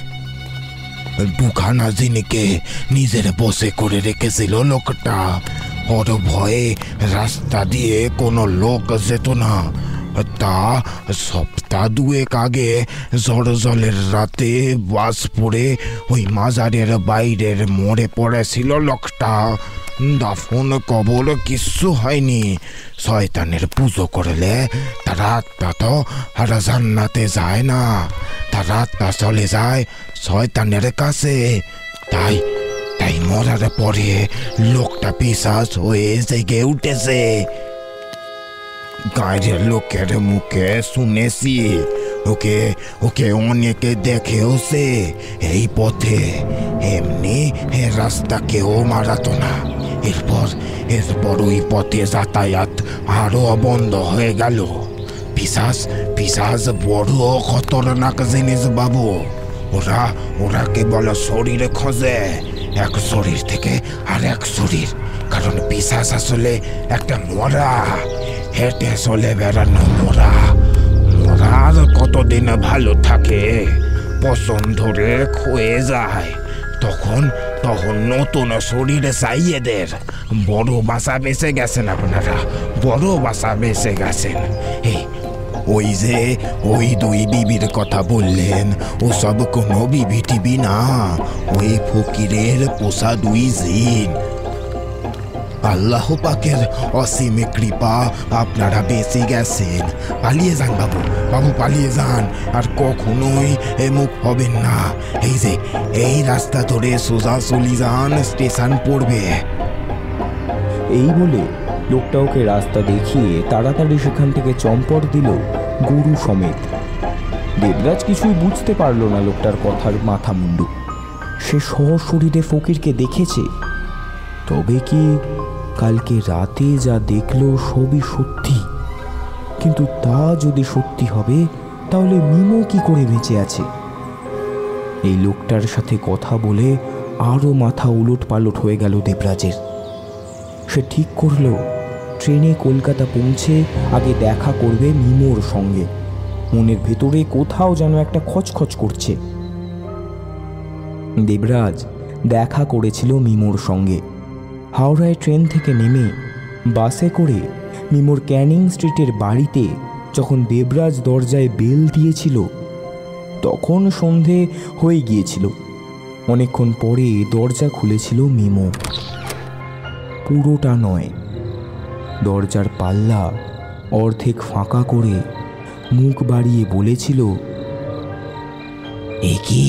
2খানা জিনকে নিজের বসে করে রেখেছিল লোকটা। ওর ভয়ে রাস্তা দিয়ে কোনো লোক যেত না। তা সপ্তাহ 2 আগে ঝড় জলের রাতে বাস পড়ে ওই মাজারের বাইরের মোড়ে পড়েছিল লোকটা। দাফন কবর কিচ্ছু হয়নি। শয়তানের পুজো করলে তার আত্মা তো আর জান্নাতে যায় না, তার আত্মা চলে যায় শয়তানের কাছে। তাই মরার পরে লোকটা পিশাচ হয়ে জেগে উঠেছে। গায়ের লোকের মুখে শুনেছি, ওকে অনেকে দেখেওছে এই পথে। এমনি রাস্তা কেউ মারাতো না। এরপর ওই পথে যাতায়াত আরো বন্ধ হয়ে গেল। পিশাচ বড় খতরনাক জিনিস বাবু। ওরা কেবল শরীরে খোঁজে, এক শরীর থেকে আর এক শরীর। কারণ পিশাচ আসলে একটা মরা, হেঁটে চলে বেড়ানো মরা। মরার কতদিন ভালো থাকে, পছন্দ ধরে ক্ষয়ে যায়। তখন নতুন শরীরে চাই এদের। বড় বাসা বেঁচে গেছেন আপনারা, বড় বাসা বেঁচে গেছেন। ওই যে ওই 2 বিবির কথা বললেন, ও সব কোনো বিবি টিবি না, ওই ফকিরের পোষা 2 জিন। আল্লাহ পাকের অসীম কৃপা, আপনারা বেঁচে গেছেন। পালিয়ে যান বাবু, পালিয়ে যান। আর কখনোই মুখ হবেন না। এই রাস্তা ধরে সোজা চলে যান, স্টেশন পড়বে। এই বলে লোকটা ওকে রাস্তা দেখিয়ে তাড়াতাড়ি সেখান থেকে চম্পট দিল, গরু সমেত। দেবরাজ কিছুই বুঝতে পারল না লোকটার কথার মাথা মুন্ডু। সে সশরীরে ফকিরকে দেখেছে, তবে কি কালকে রাতে যা দেখলো সবই সত্যি? কিন্তু তা যদি সত্যি হবে, তাহলে মিমো কি করে বেঁচে আছে? এই লোকটার সাথে কথা বলে আরও মাথা উলট পালট হয়ে গেল দেবরাজের। সে ঠিক করল ট্রেনে কলকাতা পৌঁছে আগে দেখা করবে মিমোর সঙ্গে। মনের ভেতরে কোথাও যেন একটা খচখচ করছে। দেবরাজ দেখা করেছিল মিমোর সঙ্গে। হাওড়ায় ট্রেন থেকে নেমে বাসে করে মিমোর ক্যানিং স্ট্রিটের বাড়িতে যখন দেবরাজ দরজায় বেল দিয়েছিল, তখন সন্ধে হয়ে গিয়েছিল। অনেকক্ষণ পরে দরজা খুলেছিল মিমো। পুরোটা নয়, দরজার পাল্লা অর্ধেক ফাঁকা করে মুখ বাড়িয়ে বলেছিল, এ কি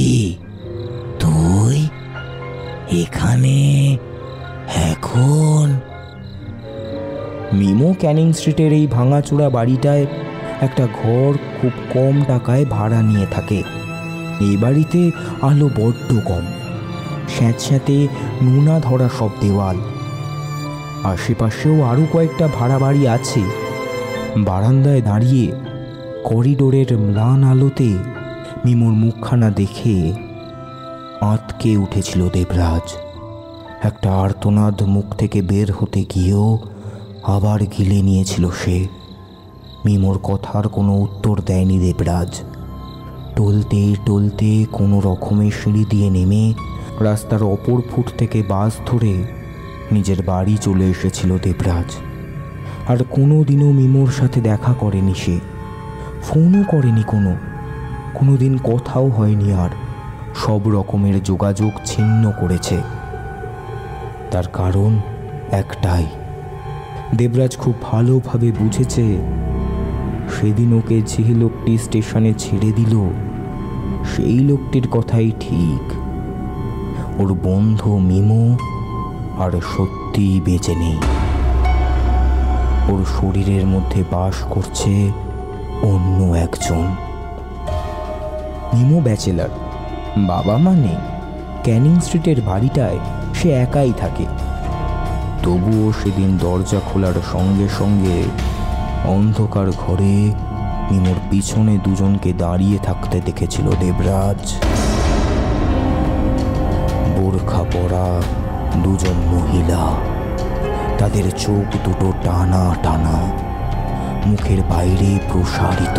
তুই এখানে এখন? মিমো ক্যানিং স্ট্রিটের এই ভাঙাচোরা বাড়িটায় একটা ঘর খুব কম টাকায় ভাড়া নিয়ে থাকে। এই বাড়িতে আলো বড্ড কম, স্যাঁতস্যাঁতে নোনা ধরা সব দেওয়াল। আশেপাশেও আরও কয়েকটা ভাড়া বাড়ি আছে। বারান্দায় দাঁড়িয়ে করিডোরের ম্লান আলোতে মিমোর মুখখানা দেখে আঁতকে উঠেছিল দেবরাজ। একটা আর্তনাদ মুখ থেকে বের হতে গিয়েও আবার গিলে নিয়েছিল সে। মিমোর কথার কোনো উত্তর দেয়নি দেবরাজ। টলতে টলতে কোনো রকমের সিঁড়ি দিয়ে নেমে রাস্তার অপর ফুট থেকে বাস ধরে নিজের বাড়ি চলে এসেছিল দেবরাজ। আর কোনো দিনও মিমোর সাথে দেখা করেনি সে, ফোনও করেনি কোনো দিন কথাও হয়নি। আর সব রকমের যোগাযোগ ছিন্ন করেছে। তার কারণ একটাই, দেবরাজ খুব ভালোভাবে বুঝেছে সেদিন ওকে যে লোকটি স্টেশনে ছেড়ে দিল সেই লোকটির কথাই ঠিক। ওর বন্ধু মিমো আর সত্যিই বেঁচে নেই। ওর শরীরের মধ্যে বাস করছে অন্য একজন। মিমো ব্যাচেলার, বাবা মা নেই। ক্যানিং স্ট্রিটের বাড়িটায় সে একাই থাকে। তবুও সেদিন দরজা খোলার সঙ্গে সঙ্গে অন্ধকার ঘরে মিমোর পিছনে দুজনকে দাঁড়িয়ে থাকতে দেখেছিল দেবরাজ। বোরখা পরা দুজন মহিলা, তাদের চোখ দুটো টানা টানা, মুখের বাইরে প্রসারিত।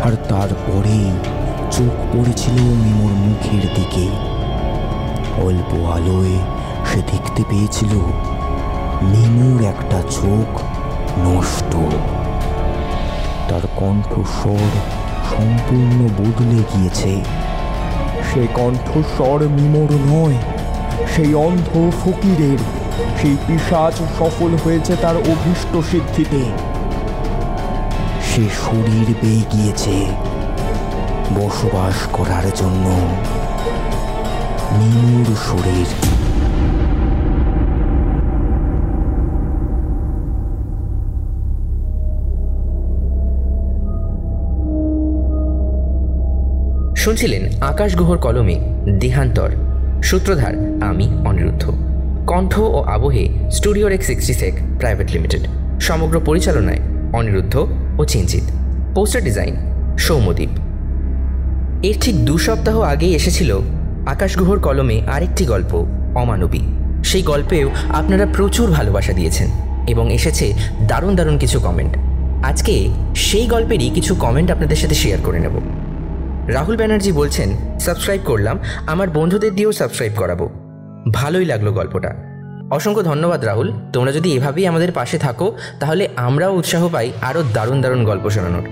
আর তারপরেই চোখ পড়েছিল মিমোর মুখের দিকে। অল্প আলোয় সে দেখতে পেয়েছিল মিমোর একটা চোখ নষ্ট। তার কণ্ঠস্বর সম্পূর্ণ বদলে গিয়েছে। সে কণ্ঠস্বর মিমোর নয়, সেই অন্ধ ফকিরের। সেই পিশাচ সফল হয়েছে তার অভীষ্ট সিদ্ধিতে। সে শরীর পেয়ে গিয়েছে বসবাস করার জন্য, মিমোর শরীর। শুনছিলেন আকাশ গুহর কলমে দেহান্তর। সূত্রধার আমি অনিরুদ্ধ। কণ্ঠ ও আবহে স্টুডিও রেক 66 প্রাইভেট লিমিটেড। সমগ্র পরিচালনায় অনিরুদ্ধ ও চিঞ্জিত। Poster design Soumyadip. এর ঠিক 2 সপ্তাহ আগেই এসেছিল আকাশ গুহর কলমে আরেকটি গল্প অমানবী। সেই গল্পেও আপনারা প্রচুর ভালোবাসা দিয়েছেন এবং এসেছে দারুণ দারুণ কিছু কমেন্ট। আজকে সেই গল্পেরই কিছু কমেন্ট আপনাদের সাথে শেয়ার করে নেব। রাহুল ব্যানার্জি বলছেন, সাবস্ক্রাইব করলাম, আমার বন্ধুদের দিয়েও সাবস্ক্রাইব করাবো। ভালোই লাগলো গল্পটা। অসংখ্য ধন্যবাদ রাহুল। তোমরা যদি এভাবেই আমাদের পাশে থাকো তাহলে আমরাও উৎসাহ পাই আরও দারুণ দারুণ গল্প শোনানোর।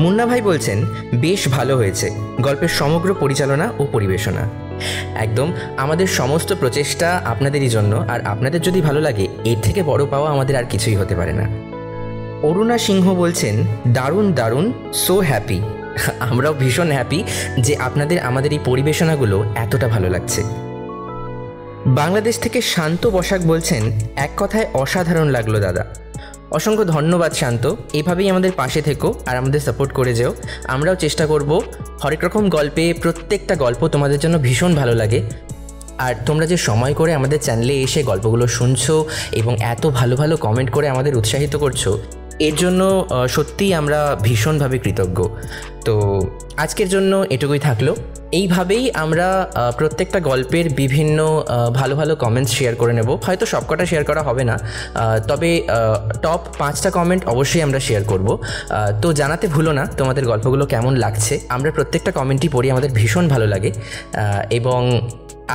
মুন্না ভাই বলছেন, বেশ ভালো হয়েছে গল্পের সমগ্র পরিচালনা ও পরিবেশনা। একদম আমাদের সমস্ত প্রচেষ্টা আপনাদেরই জন্য, আর আপনাদের যদি ভালো লাগে এর থেকে বড় পাওয়া আমাদের আর কিছুই হতে পারে না। অরুণা সিংহ বলছেন, দারুণ দারুণ, সো হ্যাপি। আমরাও ভীষণ হ্যাপি যে আপনাদের আমাদের এই পরিবেশনাগুলো এতটা ভালো লাগছে। বাংলাদেশ থেকে শান্ত বসাক বলছেন, এক কথায় অসাধারণ লাগলো দাদা। অসংখ্য ধন্যবাদ শান্ত। এভাবেই আমাদের পাশে থেকো আর আমাদের সাপোর্ট করে যেও। আমরাও চেষ্টা করব হরেক রকম গল্পে প্রত্যেকটা গল্প তোমাদের জন্য ভীষণ ভালো লাগে। আর তোমরা যে সময় করে আমাদের চ্যানেলে এসে গল্পগুলো শুনছো এবং এত ভালো ভালো কমেন্ট করে আমাদের উৎসাহিত করছো, এর জন্য সত্যিই আমরা ভীষণভাবে কৃতজ্ঞ। তো আজকের জন্য এটুকুই থাকলো। এইভাবেই আমরা প্রত্যেকটা গল্পের বিভিন্ন ভালো ভালো কমেন্টস শেয়ার করে নেব। হয়তো সবকটা শেয়ার করা হবে না, তবে টপ 5টা কমেন্ট অবশ্যই আমরা শেয়ার করব। তো জানাতে ভুলো না তোমাদের গল্পগুলো কেমন লাগছে। আমরা প্রত্যেকটা কমেন্টই পড়ি, আমাদের ভীষণ ভালো লাগে। এবং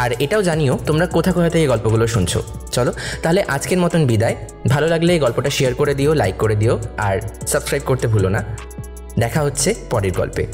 আর এটাও জানিও তোমরা কোথা থেকে এই গল্পগুলো শুনছো। চলো তাহলে আজকের মতন বিদায়। ভালো লাগলে এই গল্পটা শেয়ার করে দিও, লাইক করে দিও, আর সাবস্ক্রাইব করতে ভুলো না। দেখা হচ্ছে পরের গল্পে।